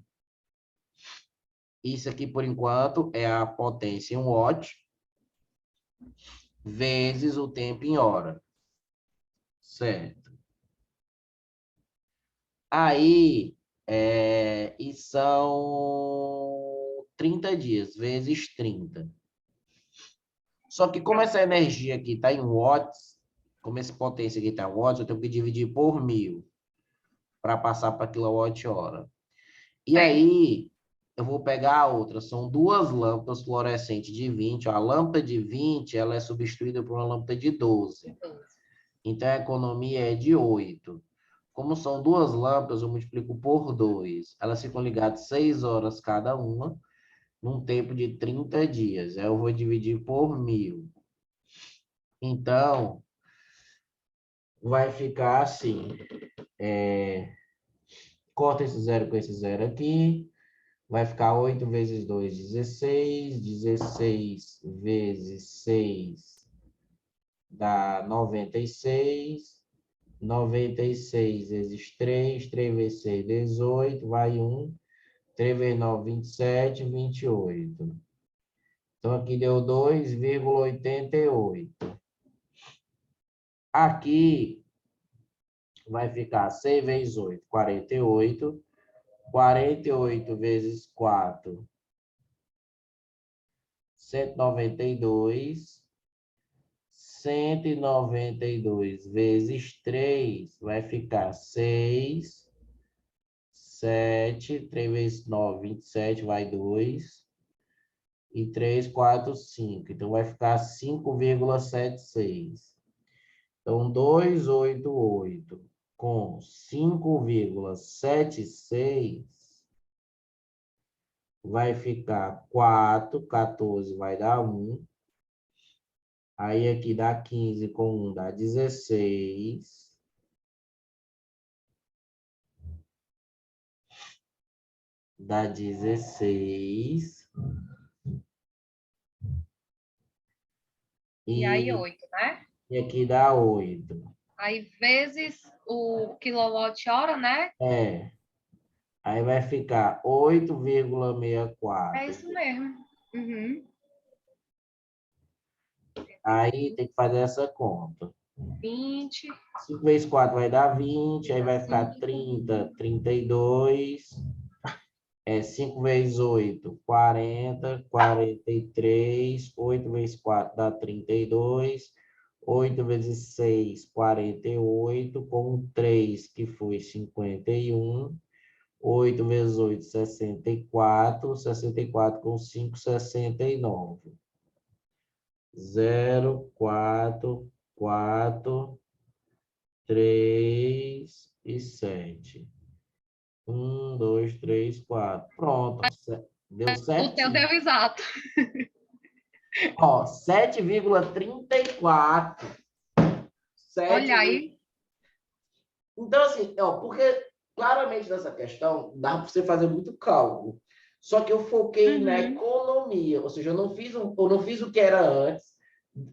Isso aqui, por enquanto, é a potência em watt vezes o tempo em hora. Certo. Aí, e são 30 dias, vezes 30. Só que como essa energia aqui está em watts, como essa potência aqui está em watts, eu tenho que dividir por 1000 para passar para quilowatt-hora. E Certo. aí, eu vou pegar a outra. São duas lâmpadas fluorescentes de 20. A lâmpada de 20, ela é substituída por uma lâmpada de 12. Então, a economia é de 8. Como são duas lâmpadas, eu multiplico por 2. Elas ficam ligadas 6 horas cada uma, num tempo de 30 dias. Aí eu vou dividir por 1000. Então, vai ficar assim. Corta esse zero com esse zero aqui. Vai ficar 8 vezes 2, 16. 16 vezes 6 dá 96. 96 vezes 3. 3 vezes 6, 18. Vai 1. 3 vezes 9, 27. 28. Então, aqui deu 2,88. Aqui vai ficar 6 vezes 8, 48. 48 vezes 4, 192. 192 vezes 3 vai ficar 6. 7. 3 vezes 9, 27, vai 2. E 3, 4, 5. Então, vai ficar 5,76. Então, 288 com 5,76 vai ficar 4. 14 vai dar 1. Aí, aqui dá 15 com 1 dá 16. Dá 16. E aí, 8, né? E aqui dá 8. Aí, vezes o quilowatt-hora, né? É. Aí vai ficar 8,64. É isso mesmo. Uhum. Aí tem que fazer essa conta. 20. 5 vezes 4 vai dar 20. Aí vai ficar 5. 30, 32. 5 vezes 8, 40. 43. 8 vezes 4 dá 32. 8 vezes 6, 48. Com 3, que foi 51. 8 vezes 8, 64. 64 com 5, 69. 0, 4, 4, 3 e 7. 1, 2, 3, 4. Pronto. Deu O teu certinho. deu exato. Ó, 7,34. Olha aí. Então, assim, ó, porque claramente nessa questão dá para você fazer muito cálculo. Só que eu foquei na economia, ou seja, eu não fiz o que era antes,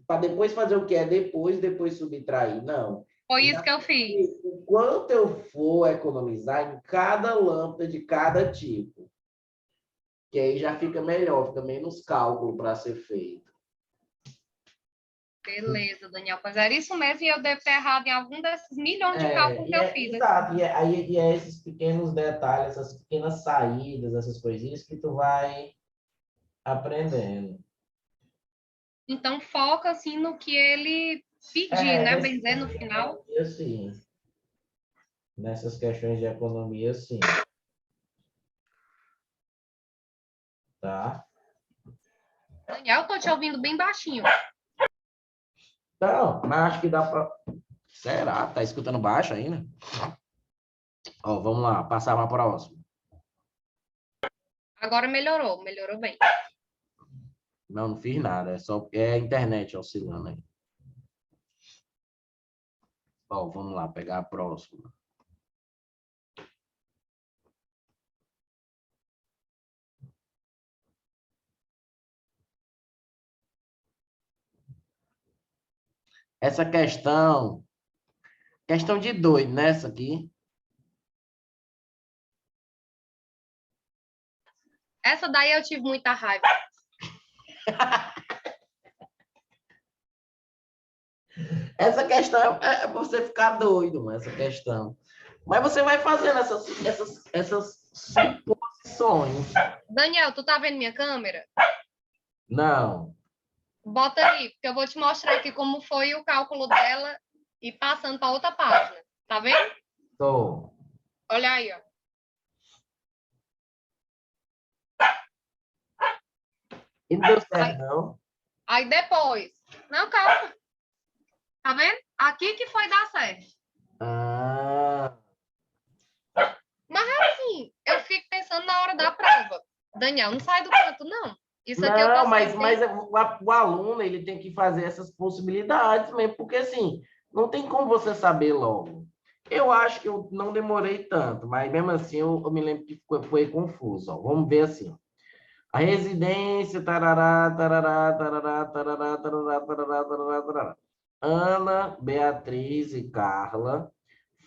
para depois fazer o que é depois subtrair. Não. Foi isso que eu fiz. O quanto eu for economizar em cada lâmpada de cada tipo. Que aí já fica melhor, fica menos cálculo para ser feito. Beleza, Daniel. Pois era isso mesmo, e eu devo ter errado em algum desses milhões de cálculos que eu fiz. Exato, e é esses pequenos detalhes, essas pequenas saídas, essas coisinhas que tu vai aprendendo. Então, foca, assim, no que ele pedir, né? Bem dizer, no final. Sim. Nessas questões de economia, sim. Tá? Daniel, eu tô te ouvindo bem baixinho. Então, mas acho que dá para... Será? Tá escutando baixo ainda? Ó, vamos lá, passar para a próxima. Agora melhorou bem. Não fiz nada, é só a internet oscilando aí. Ó, vamos lá, pegar a próxima. Essa questão de doido, né? Essa aqui. Essa daí eu tive muita raiva. Essa questão é você ficar doido, essa questão. Mas você vai fazendo essas suposições. Daniel, tu tá vendo minha câmera? Não. Bota aí, porque eu vou te mostrar aqui como foi o cálculo dela e passando para outra página. Tá vendo? Tô. Olha aí, ó. E não deu certo, não? Aí depois. Não, calma. Tá vendo? Aqui que foi dar certo. Ah. Mas assim, eu fico pensando na hora da prova. Daniel, não sai do canto, não. Isso aqui eu Não, posso mas o aluno ele tem que fazer essas possibilidades mesmo, porque assim, não tem como você saber logo. Eu acho que eu não demorei tanto, mas mesmo assim eu me lembro que foi confuso. Ó. Vamos ver assim. Ó. A residência, tarará, tarará, tarará, tarará, tarará, tarará, tarará, tarará. Ana, Beatriz e Carla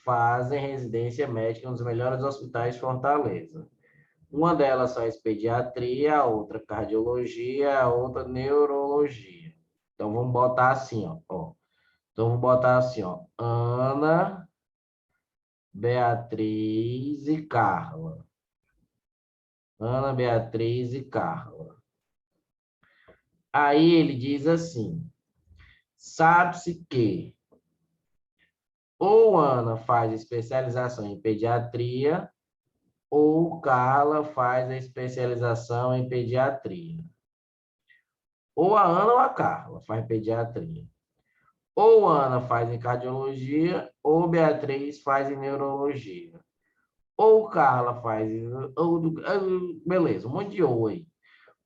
fazem residência médica em um dos melhores hospitais de Fortaleza. Uma delas faz pediatria, a outra cardiologia, a outra neurologia. Então vamos botar assim, ó. Então vamos botar assim, ó. Ana, Beatriz e Carla. Ana, Beatriz e Carla. Aí ele diz assim: sabe-se que ou Ana faz especialização em pediatria, ou Carla faz a especialização em pediatria. Ou a Ana ou a Carla faz pediatria. Ou Ana faz em cardiologia, ou Beatriz faz em neurologia. Ou Carla faz. Beleza, um monte de ou aí.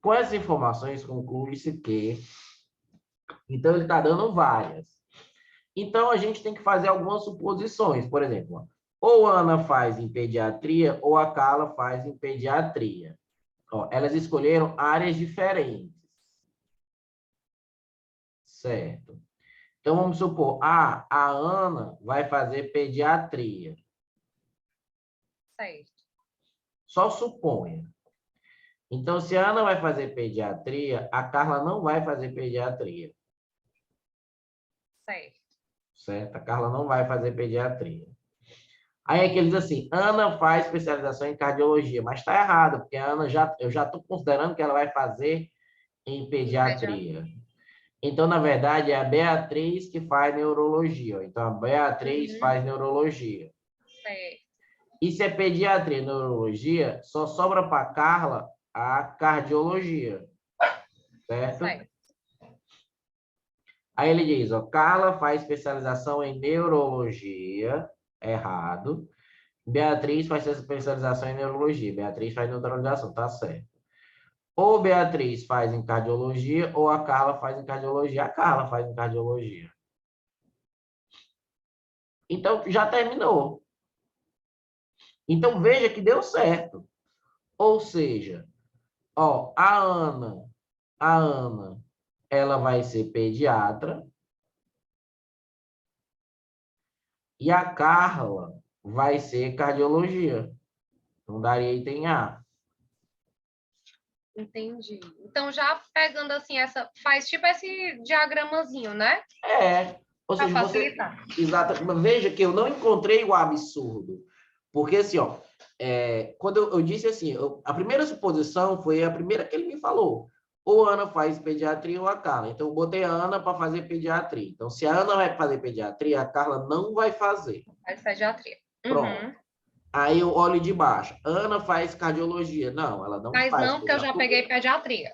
Com essas informações, conclui-se que. Então, ele está dando várias. Então, a gente tem que fazer algumas suposições. Por exemplo, ou a Ana faz em pediatria, ou a Carla faz em pediatria. Ó, elas escolheram áreas diferentes. Certo. Então, vamos supor, a Ana vai fazer pediatria. Certo. Só suponha. Então, se a Ana vai fazer pediatria, a Carla não vai fazer pediatria. Certo. Certo? A Carla não vai fazer pediatria. Aí é que eles assim, Ana faz especialização em cardiologia, mas está errado, porque a Ana eu já estou considerando que ela vai fazer em pediatria. Então, na verdade, é a Beatriz que faz neurologia. Então, a Beatriz faz neurologia. Certo. E se é pediatria e neurologia, só sobra para a Carla a cardiologia. Certo? Certo. Aí ele diz, ó, Carla faz especialização em neurologia, errado. Beatriz faz especialização em neurologia. Beatriz faz neurologização, tá certo. Ou Beatriz faz em cardiologia, ou a Carla faz em cardiologia. A Carla faz em cardiologia. Então, já terminou. Então, veja que deu certo. Ou seja, ó, a Ana, ela vai ser pediatra e a Carla vai ser cardiologia. Então, daria item A. Entendi. Então, já pegando assim, faz tipo esse diagramazinho, né? Ou Para seja, você... facilitar. Exato. Veja que eu não encontrei o absurdo. Porque, assim, ó, quando eu disse assim, a primeira suposição foi a primeira que ele me falou. Ou a Ana faz pediatria ou a Carla. Então, eu botei a Ana para fazer pediatria. Então, se a Ana vai fazer pediatria, a Carla não vai fazer. Faz pediatria. Pronto. Aí eu olho de baixo. Ana faz cardiologia. Não, ela não Mas faz. não, porque eu já peguei pediatria.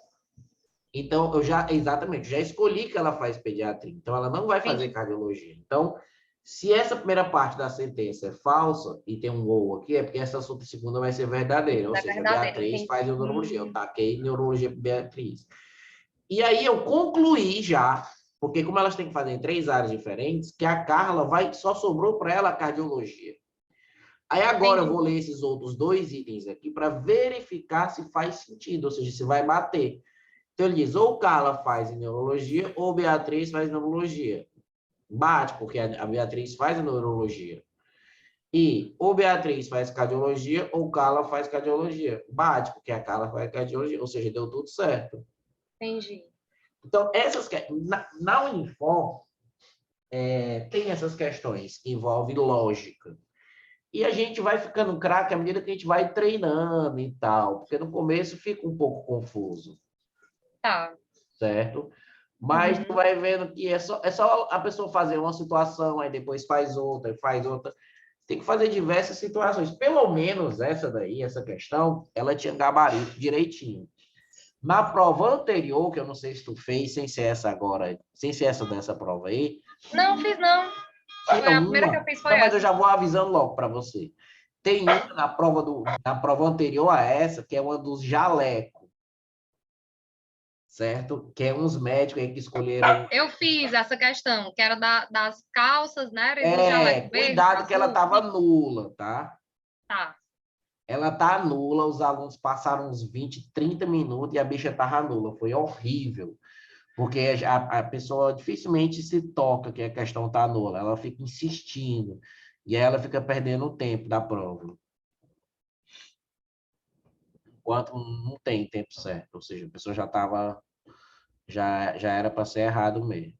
Então, exatamente, já escolhi que ela faz pediatria. Então, ela não vai fazer Entendi. cardiologia. Então, se essa primeira parte da sentença é falsa, e tem um ou aqui, é porque essa segunda vai ser verdadeira. Ou É seja, verdadeiro, Beatriz entendi. faz neurologia. Eu taquei neurologia para Beatriz. E aí eu concluí já, porque como elas têm que fazer em 3 áreas diferentes, que a Carla só sobrou para ela a cardiologia. Aí agora eu vou ler esses outros 2 itens aqui para verificar se faz sentido, ou seja, se vai bater. Então, ele diz, ou Carla faz em neurologia, ou Beatriz faz neurologia. Bate, porque a Beatriz faz neurologia. E ou Beatriz faz cardiologia, ou Carla faz cardiologia. Bate, porque a Carla faz cardiologia. Ou seja, deu tudo certo. Entendi. Então, na Unifor, tem essas questões que envolvem lógica. E a gente vai ficando craque à medida que a gente vai treinando e tal, porque no começo fica um pouco confuso. Tá. Certo? Mas tu vai vendo que é só a pessoa fazer uma situação, aí depois faz outra, faz outra. Tem que fazer diversas situações. Pelo menos essa daí, essa questão, ela tinha gabarito direitinho. Na prova anterior, que eu não sei se tu fez, sem ser essa agora, sem ser essa dessa prova aí. Não, fiz não. Tinha A primeira que eu uma. fiz foi Não, mas eu essa. já vou avisando logo para você. Tem uma na prova anterior a essa, que é uma dos jalecos. certo? Que é uns médicos aí que escolheram. Eu fiz essa questão, que era das calças, né? E do jaleco verde, Cuidado que ela azul. estava nula, tá? Tá. Ela tá nula, os alunos passaram uns 20, 30 minutos e a bicha tava nula. Foi horrível. Porque a pessoa dificilmente se toca que a questão tá nula. Ela fica insistindo. E aí ela fica perdendo o tempo da prova. Enquanto não tem tempo certo. Ou seja, a pessoa já estava. Já era para ser errado mesmo.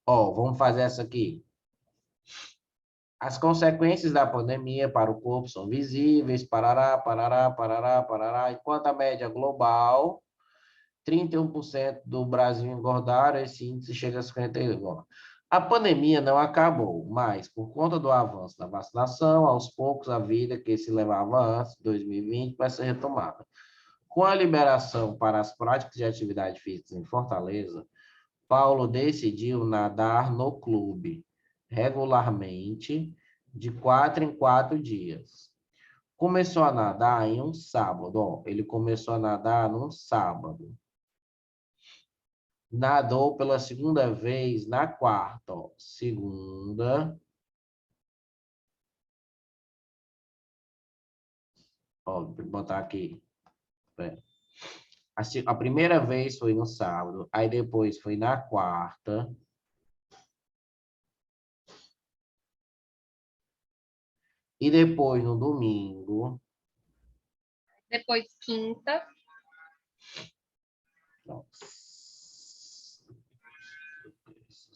Ó, vamos fazer essa aqui. As consequências da pandemia para o corpo são visíveis, parará, parará, parará, parará. Enquanto a média global, 31% do Brasil engordaram, esse índice chega a 51%. A pandemia não acabou, mas por conta do avanço da vacinação, aos poucos a vida que se levava antes de 2020 vai ser retomada. Com a liberação para as práticas de atividade física em Fortaleza, Paulo decidiu nadar no clube regularmente de 4 em 4 dias. Começou a nadar em um sábado. Ó, ele começou a nadar num sábado. Nadou pela segunda vez na quarta. Ó. Segunda. Ó, vou botar aqui. A primeira vez foi no sábado. Aí depois foi na quarta. E depois no domingo. Depois quinta. Nossa.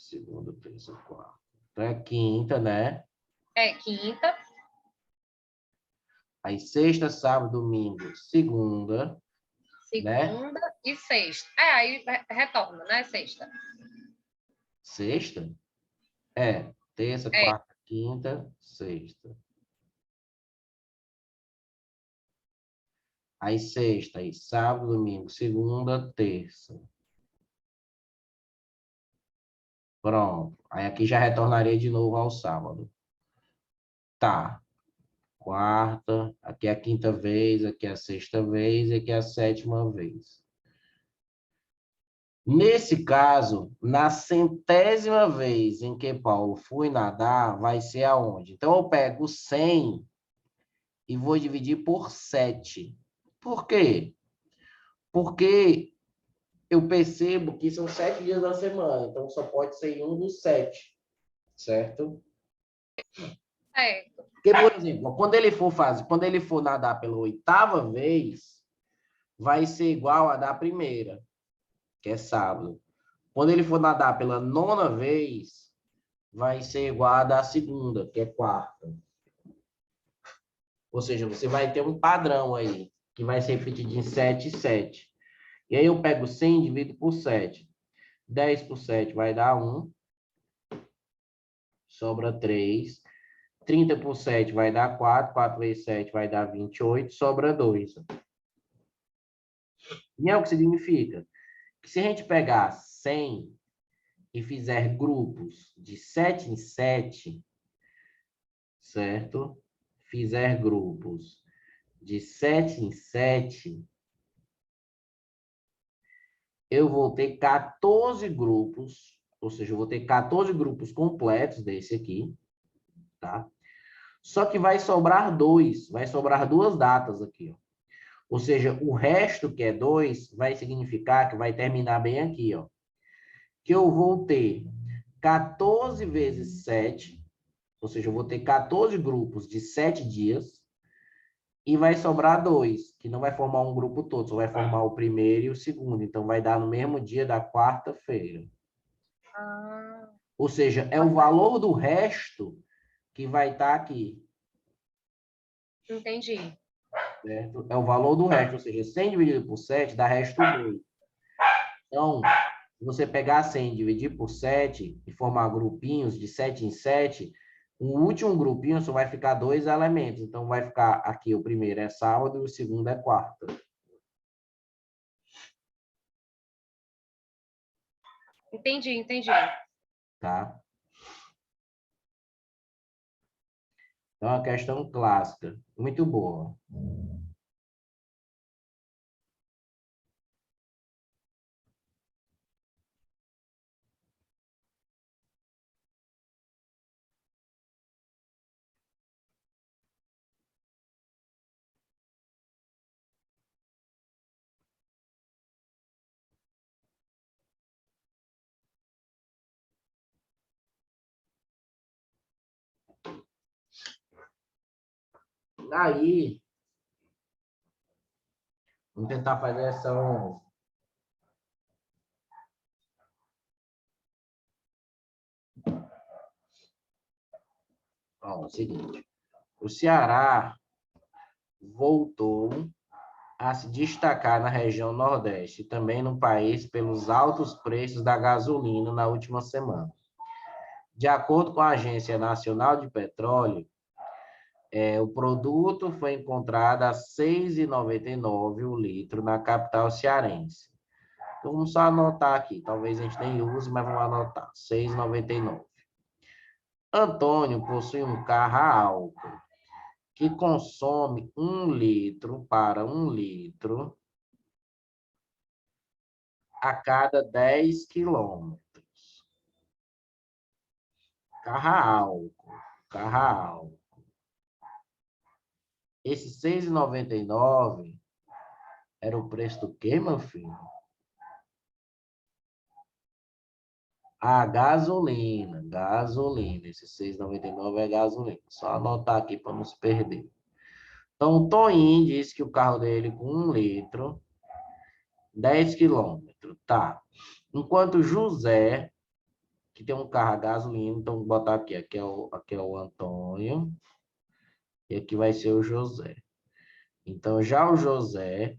Segunda, terça, quarta. Então é quinta, né? É, quinta. Aí sexta, sábado, domingo, segunda, né? Segunda e sexta. É, aí retorna, né? Sexta. Sexta? É, terça, É, quarta, quinta, sexta. Aí sexta, aí sábado, domingo, segunda, terça. Pronto. Aí aqui já retornaria de novo ao sábado. Tá. Quarta, aqui é a quinta vez, aqui é a sexta vez, aqui é a sétima vez. Nesse caso, na centésima vez em que Paulo foi nadar, vai ser aonde? Então, eu pego 100 e vou dividir por 7. Por quê? Porque eu percebo que são 7 dias da semana, então só pode ser em um dos 7, certo? certo. Porque, por exemplo, quando ele for nadar pela 8ª vez, vai ser igual a da primeira, que é sábado. Quando ele for nadar pela 9ª vez, vai ser igual a da segunda, que é quarta. Ou seja, você vai ter um padrão aí, que vai ser repetido em 7 e 7. E aí eu pego 100 e divido por 7. 10 por 7 vai dar 1. Sobra 3. 30 por 7 vai dar 4. 4 vezes 7 vai dar 28. Sobra 2. E é o que significa? Que se a gente pegar 100 e fizer grupos de 7 em 7, certo? Fizer grupos de 7 em 7, eu vou ter 14 grupos, ou seja, eu vou ter 14 grupos completos desse aqui, tá? Só que vai sobrar 2, vai sobrar 2 datas aqui, ó. Ou seja, o resto, que é 2, vai significar que vai terminar bem aqui, ó. Que eu vou ter 14 vezes 7, ou seja, eu vou ter 14 grupos de 7 dias, e vai sobrar 2, que não vai formar um grupo todo, só vai formar o primeiro e o segundo. Então, vai dar no mesmo dia da quarta-feira. Ah, Ou seja, é o valor do resto que vai estar aqui. entendi. Certo? É o valor do resto. Ou seja, 100 dividido por 7 dá resto 2. Então, se você pegar 100 e dividir por 7 e formar grupinhos de 7 em 7, o último grupinho só vai ficar 2 elementos. Então, vai ficar aqui, o primeiro é sábado e o segundo é quarta. Entendi, entendi. Tá? Então, é uma questão clássica. Muito boa. Aí, vamos tentar fazer essa 11. Ó, é o seguinte. O Ceará voltou a se destacar na região Nordeste e também no país pelos altos preços da gasolina na última semana. De acordo com a Agência Nacional de Petróleo, o produto foi encontrado a R$ 6,99 o litro na capital cearense. Então, vamos só anotar aqui. Talvez a gente nem use, mas vamos anotar. R$ 6,99. Antônio possui um carro a álcool que consome 1 litro para 1 litro a cada 10 quilômetros. Carro a álcool. Carro a álcool. Esse R$ 6,99 era o preço do quê, meu filho? A gasolina. Gasolina. Esse R$ 6,99 é gasolina. Só anotar aqui para não se perder. Então, o Toinho disse que o carro dele com 1 litro, 10 quilômetros. Tá. Enquanto o José, que tem um carro a gasolina, então vou botar aqui. Aqui é o Antônio. E aqui vai ser o José. Então, já o José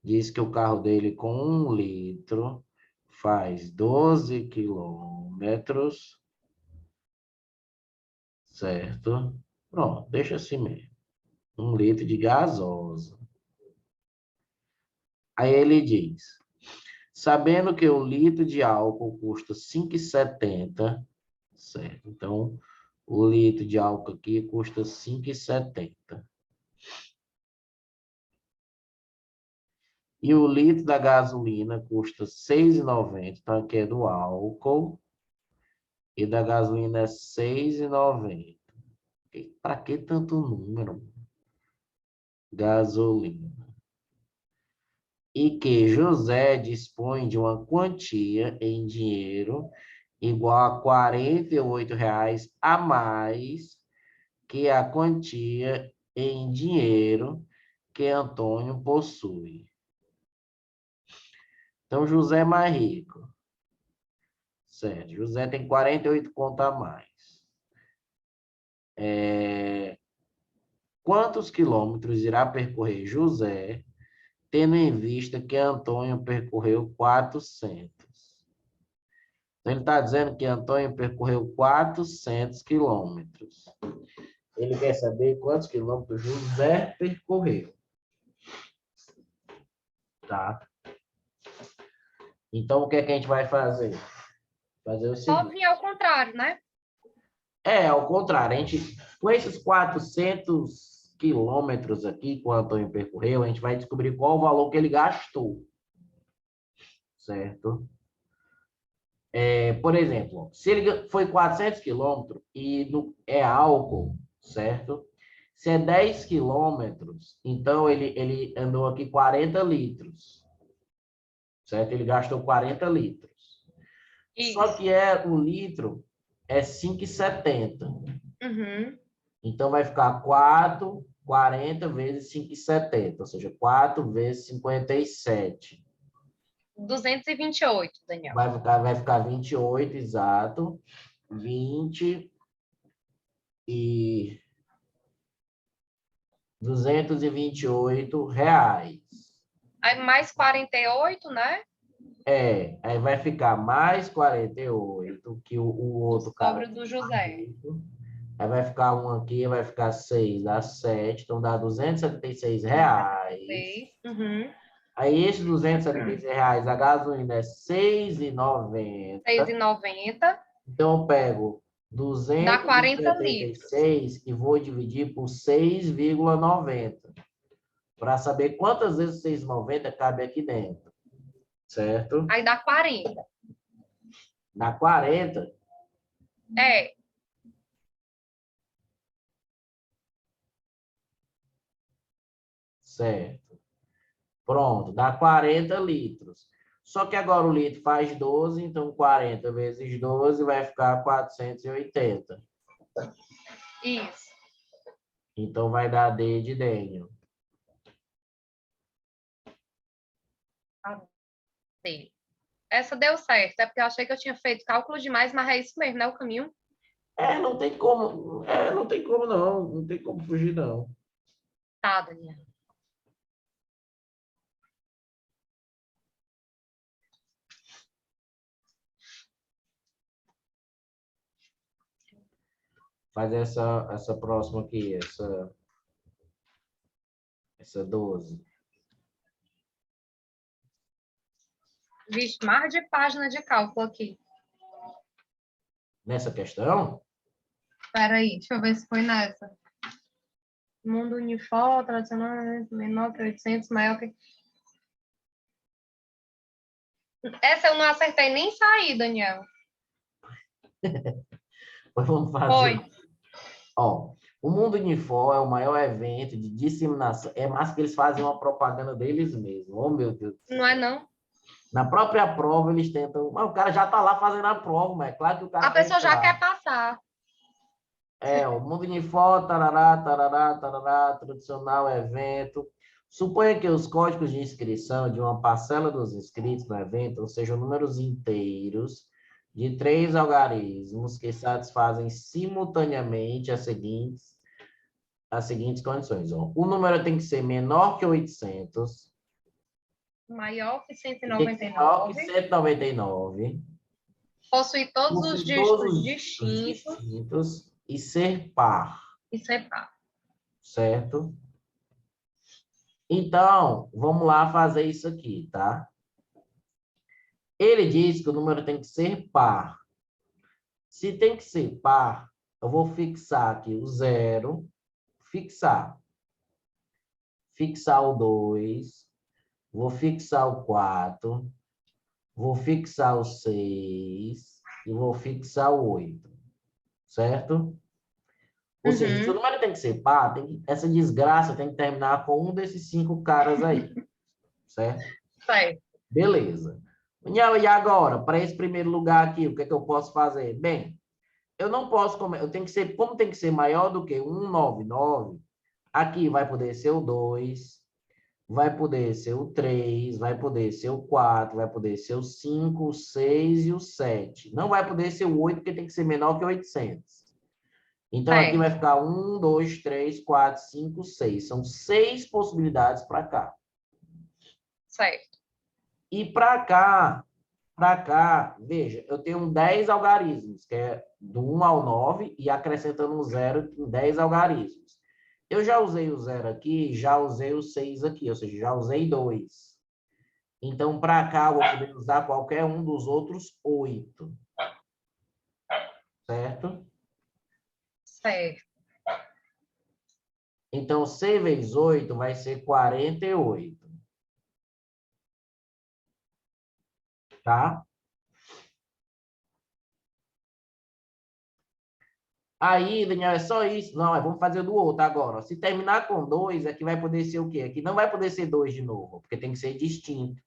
diz que o carro dele com 1 litro faz 12 quilômetros, certo? Pronto, deixa assim mesmo. 1 litro de gasosa. Aí ele diz, sabendo que o litro de álcool custa R$ 5,70, certo? Então, o litro de álcool aqui custa R$ 5,70. E o litro da gasolina custa R$ 6,90, então aqui é do álcool. E da gasolina é R$ 6,90. Para que tanto número? Gasolina. E que José dispõe de uma quantia em dinheiro igual a R$ 48 a mais que a quantia em dinheiro que Antônio possui. Então, José é mais rico. Certo. José tem 48 conto a mais. Quantos quilômetros irá percorrer José, tendo em vista que Antônio percorreu 400? Então, ele está dizendo que Antônio percorreu 400 quilômetros. Ele quer saber quantos quilômetros José percorreu. Tá? Então, o que é que a gente vai fazer? Fazer o Só seguinte. vir ao contrário, né? Ao contrário. Com esses 400 quilômetros aqui que o Antônio percorreu, a gente vai descobrir qual o valor que ele gastou. Certo? Por exemplo, se ele foi 400 quilômetros e é álcool, certo? Se é 10 quilômetros, então ele andou aqui 40 litros, certo? Ele gastou 40 litros. Isso. Só que o litro é 5,70. Uhum. Então vai ficar 40 vezes 5,70, ou seja, 4 vezes 57. 228, Daniel. Vai ficar 28, exato. 20 e R$ 228. Aí mais 48, né? Aí vai ficar mais 48, que o outro cara Sobre o do tem mais José. 8. Aí vai ficar um aqui, vai ficar 6, dá 7, então dá R$ 276. Uhum. Aí esses R$ 276, a gasolina é R$ 6,90. 6,90. Então eu pego Dá 40 276 e litros. 76 e vou dividir por 6,90. Para saber quantas vezes 6,90 cabe aqui dentro. Certo? Aí dá 40. Dá 40. É. Certo. Pronto, dá 40 litros. Só que agora o litro faz 12, então 40 vezes 12 vai ficar 480. Isso. Então, vai dar D de Daniel. D. Essa deu certo, é porque eu achei que eu tinha feito cálculo demais, mas é isso mesmo, né? O caminho. Não tem como. Não tem como não. Não tem como fugir, não. Tá, Daniel. Faz essa próxima aqui, essa 12. Vixe, mais de página de cálculo aqui. Nessa questão? Espera aí, deixa eu ver se foi nessa. Mundo uniforme, tradicional, menor que 800, maior que... Essa eu não acertei nem sair, Daniel. Pois vamos fazer. Foi. Ó, o Mundo Unifor é o maior evento de disseminação. É mais que eles fazem uma propaganda deles mesmos. Oh, meu Deus do céu. Não é não? Na própria prova, eles tentam. Mas o cara já está lá fazendo a prova, mas é claro que o cara A quer pessoa já entrar. quer passar. O Mundo Unifor, tarará, tarará, tarará, tradicional evento. Suponha que os códigos de inscrição de uma parcela dos inscritos no evento sejam números inteiros de 3 algarismos que satisfazem simultaneamente as seguintes condições. Ó. O número tem que ser menor que 800. Maior que Tem que ser maior que 199. 199. Possui todos os Possui todos dígitos os distintos distintos e ser par, e separa. certo? Então, vamos lá fazer isso aqui, tá? Ele diz que o número tem que ser par. Se tem que ser par, eu vou fixar aqui o 0, fixar. Fixar o 2, vou fixar o 4, vou fixar o 6 e vou fixar o 8, certo? Ou seja, se o número tem que ser par, essa desgraça tem que terminar com um desses 5 caras aí, certo? Certo. Beleza. Daniel, e agora, para esse primeiro lugar aqui, o que é que eu posso fazer? Bem, eu não posso, eu tenho que ser, como tem que ser maior do que 199, aqui vai poder ser o 2, vai poder ser o 3, vai poder ser o 4, vai poder ser o 5, o 6 e o 7. Não vai poder ser o 8, porque tem que ser menor que 800. Então, aqui vai ficar 1, 2, 3, 4, 5, 6. São 6 possibilidades para cá. Certo. E para cá, veja, eu tenho 10 algarismos, que é do 1 ao 9, e acrescentando um 0 em 10 algarismos. Eu já usei o 0 aqui, já usei o 6 aqui, ou seja, já usei 2. Então, para cá, eu vou poder usar qualquer um dos outros 8. Certo? Certo. Então, 6 vezes 8 vai ser 48. Tá? Aí, Daniel, é só isso? Não, vamos fazer do outro agora. Se terminar com 2, aqui vai poder ser o quê? Aqui não vai poder ser 2 de novo, porque tem que ser distinto.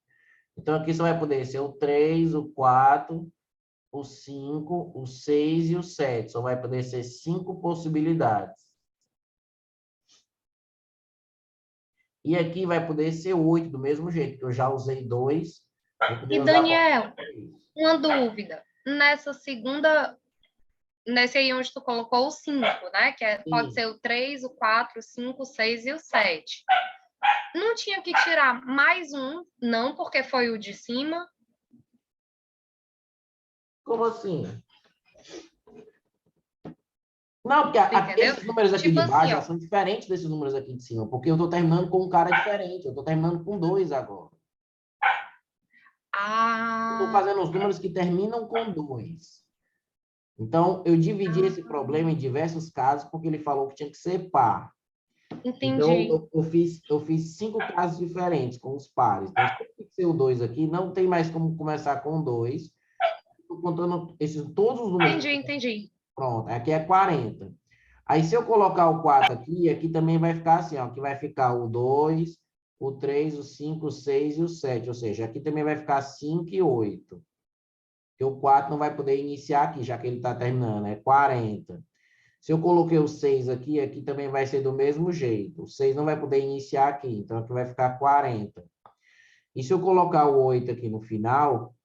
Então, aqui só vai poder ser o 3, o 4, o 5, o 6 e o 7. Só vai poder ser 5 possibilidades. E aqui vai poder ser 8 do mesmo jeito, que eu já usei 2. E, Daniel, uma dúvida. Nesse aí onde tu colocou o 5, né? Pode ser o 3, o 4, o 5, o 6 e o 7. Não tinha que tirar mais um, não, porque foi o de cima? Como assim? Não, porque esses números aqui tipo de baixo assim, são diferentes desses números aqui de cima, porque eu estou terminando com um cara diferente, eu estou terminando com 2 agora. Eu estou fazendo os números que terminam com 2. Então, eu dividi esse problema em diversos casos, porque ele falou que tinha que ser par. Entendi. Então, eu fiz 5 casos diferentes com os pares. Então, se eu fixei o 2 aqui, não tem mais como começar com 2. Estou contando todos os números. Entendi. Pronto, aqui é 40. Aí, se eu colocar o 4 aqui, aqui também vai ficar assim, ó. Aqui vai ficar o 2, o 3, o 5, o 6 e o 7. Ou seja, aqui também vai ficar 5 e 8. Porque o 4 não vai poder iniciar aqui, já que ele está terminando. É 40. Se eu coloquei o 6 aqui, aqui também vai ser do mesmo jeito. O 6 não vai poder iniciar aqui, então aqui vai ficar 40. E se eu colocar o 8 aqui no final,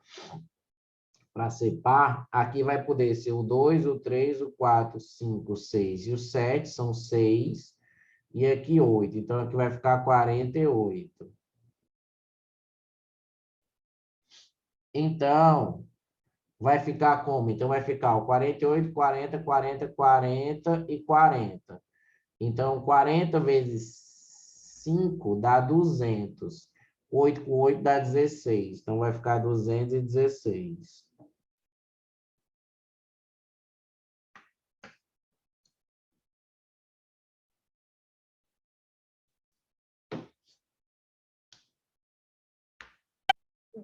para ser par, aqui vai poder ser o 2, o 3, o 4, o 5, o 6 e o 7, são 6, e aqui 8. Então, aqui vai ficar 48. Então, vai ficar como? Então, vai ficar o 48, 40, 40, 40 e 40. Então, 40 vezes 5 dá 200. 8 com 8 dá 16. Então, vai ficar 216.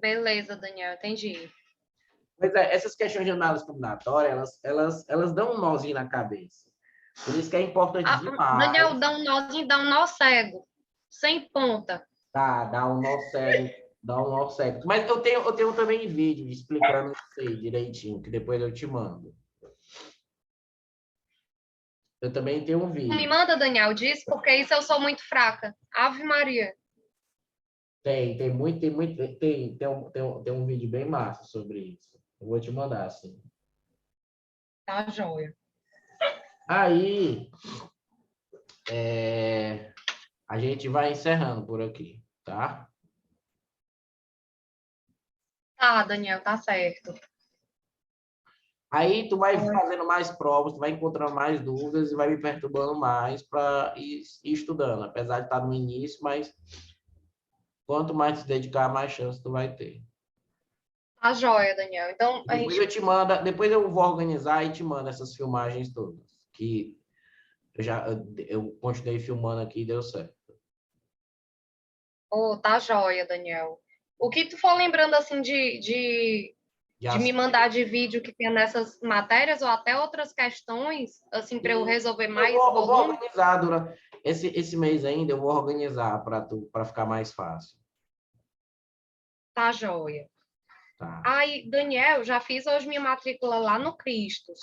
Beleza, Daniel, entendi. Pois é, essas questões de análise combinatória, elas dão um nozinho na cabeça. Por isso que é importante demais. Daniel, dá um nozinho, dá um nó cego, sem ponta. Tá, dá um nó cego, dá um nó cego. Mas eu tenho também vídeo explicando isso aí direitinho, que depois eu te mando. Eu também tenho um Me vídeo. manda, Daniel, diz, porque isso eu sou muito fraca. Ave Maria. Tem um vídeo bem massa sobre isso. Eu vou te mandar, assim. Tá joia. Aí, a gente vai encerrando por aqui, tá? Tá, Daniel, tá certo. Aí tu vai fazendo mais provas, tu vai encontrando mais dúvidas e vai me perturbando mais para ir estudando, apesar de estar no início, mas quanto mais te dedicar, mais chance tu vai ter. Tá joia, Daniel. Então, E depois eu vou organizar e te mando essas filmagens todas, que eu continuei filmando aqui e deu certo. Oh, tá joia, Daniel. O que tu for lembrando, assim, de me mandar de vídeo que tem nessas matérias ou até outras questões, assim, para eu resolver Eu mais vou volume, organizar durante esse mês ainda, eu vou organizar para ficar mais fácil. tá joia. Tá. Aí, Daniel, já fiz hoje minha matrícula lá no Cristos.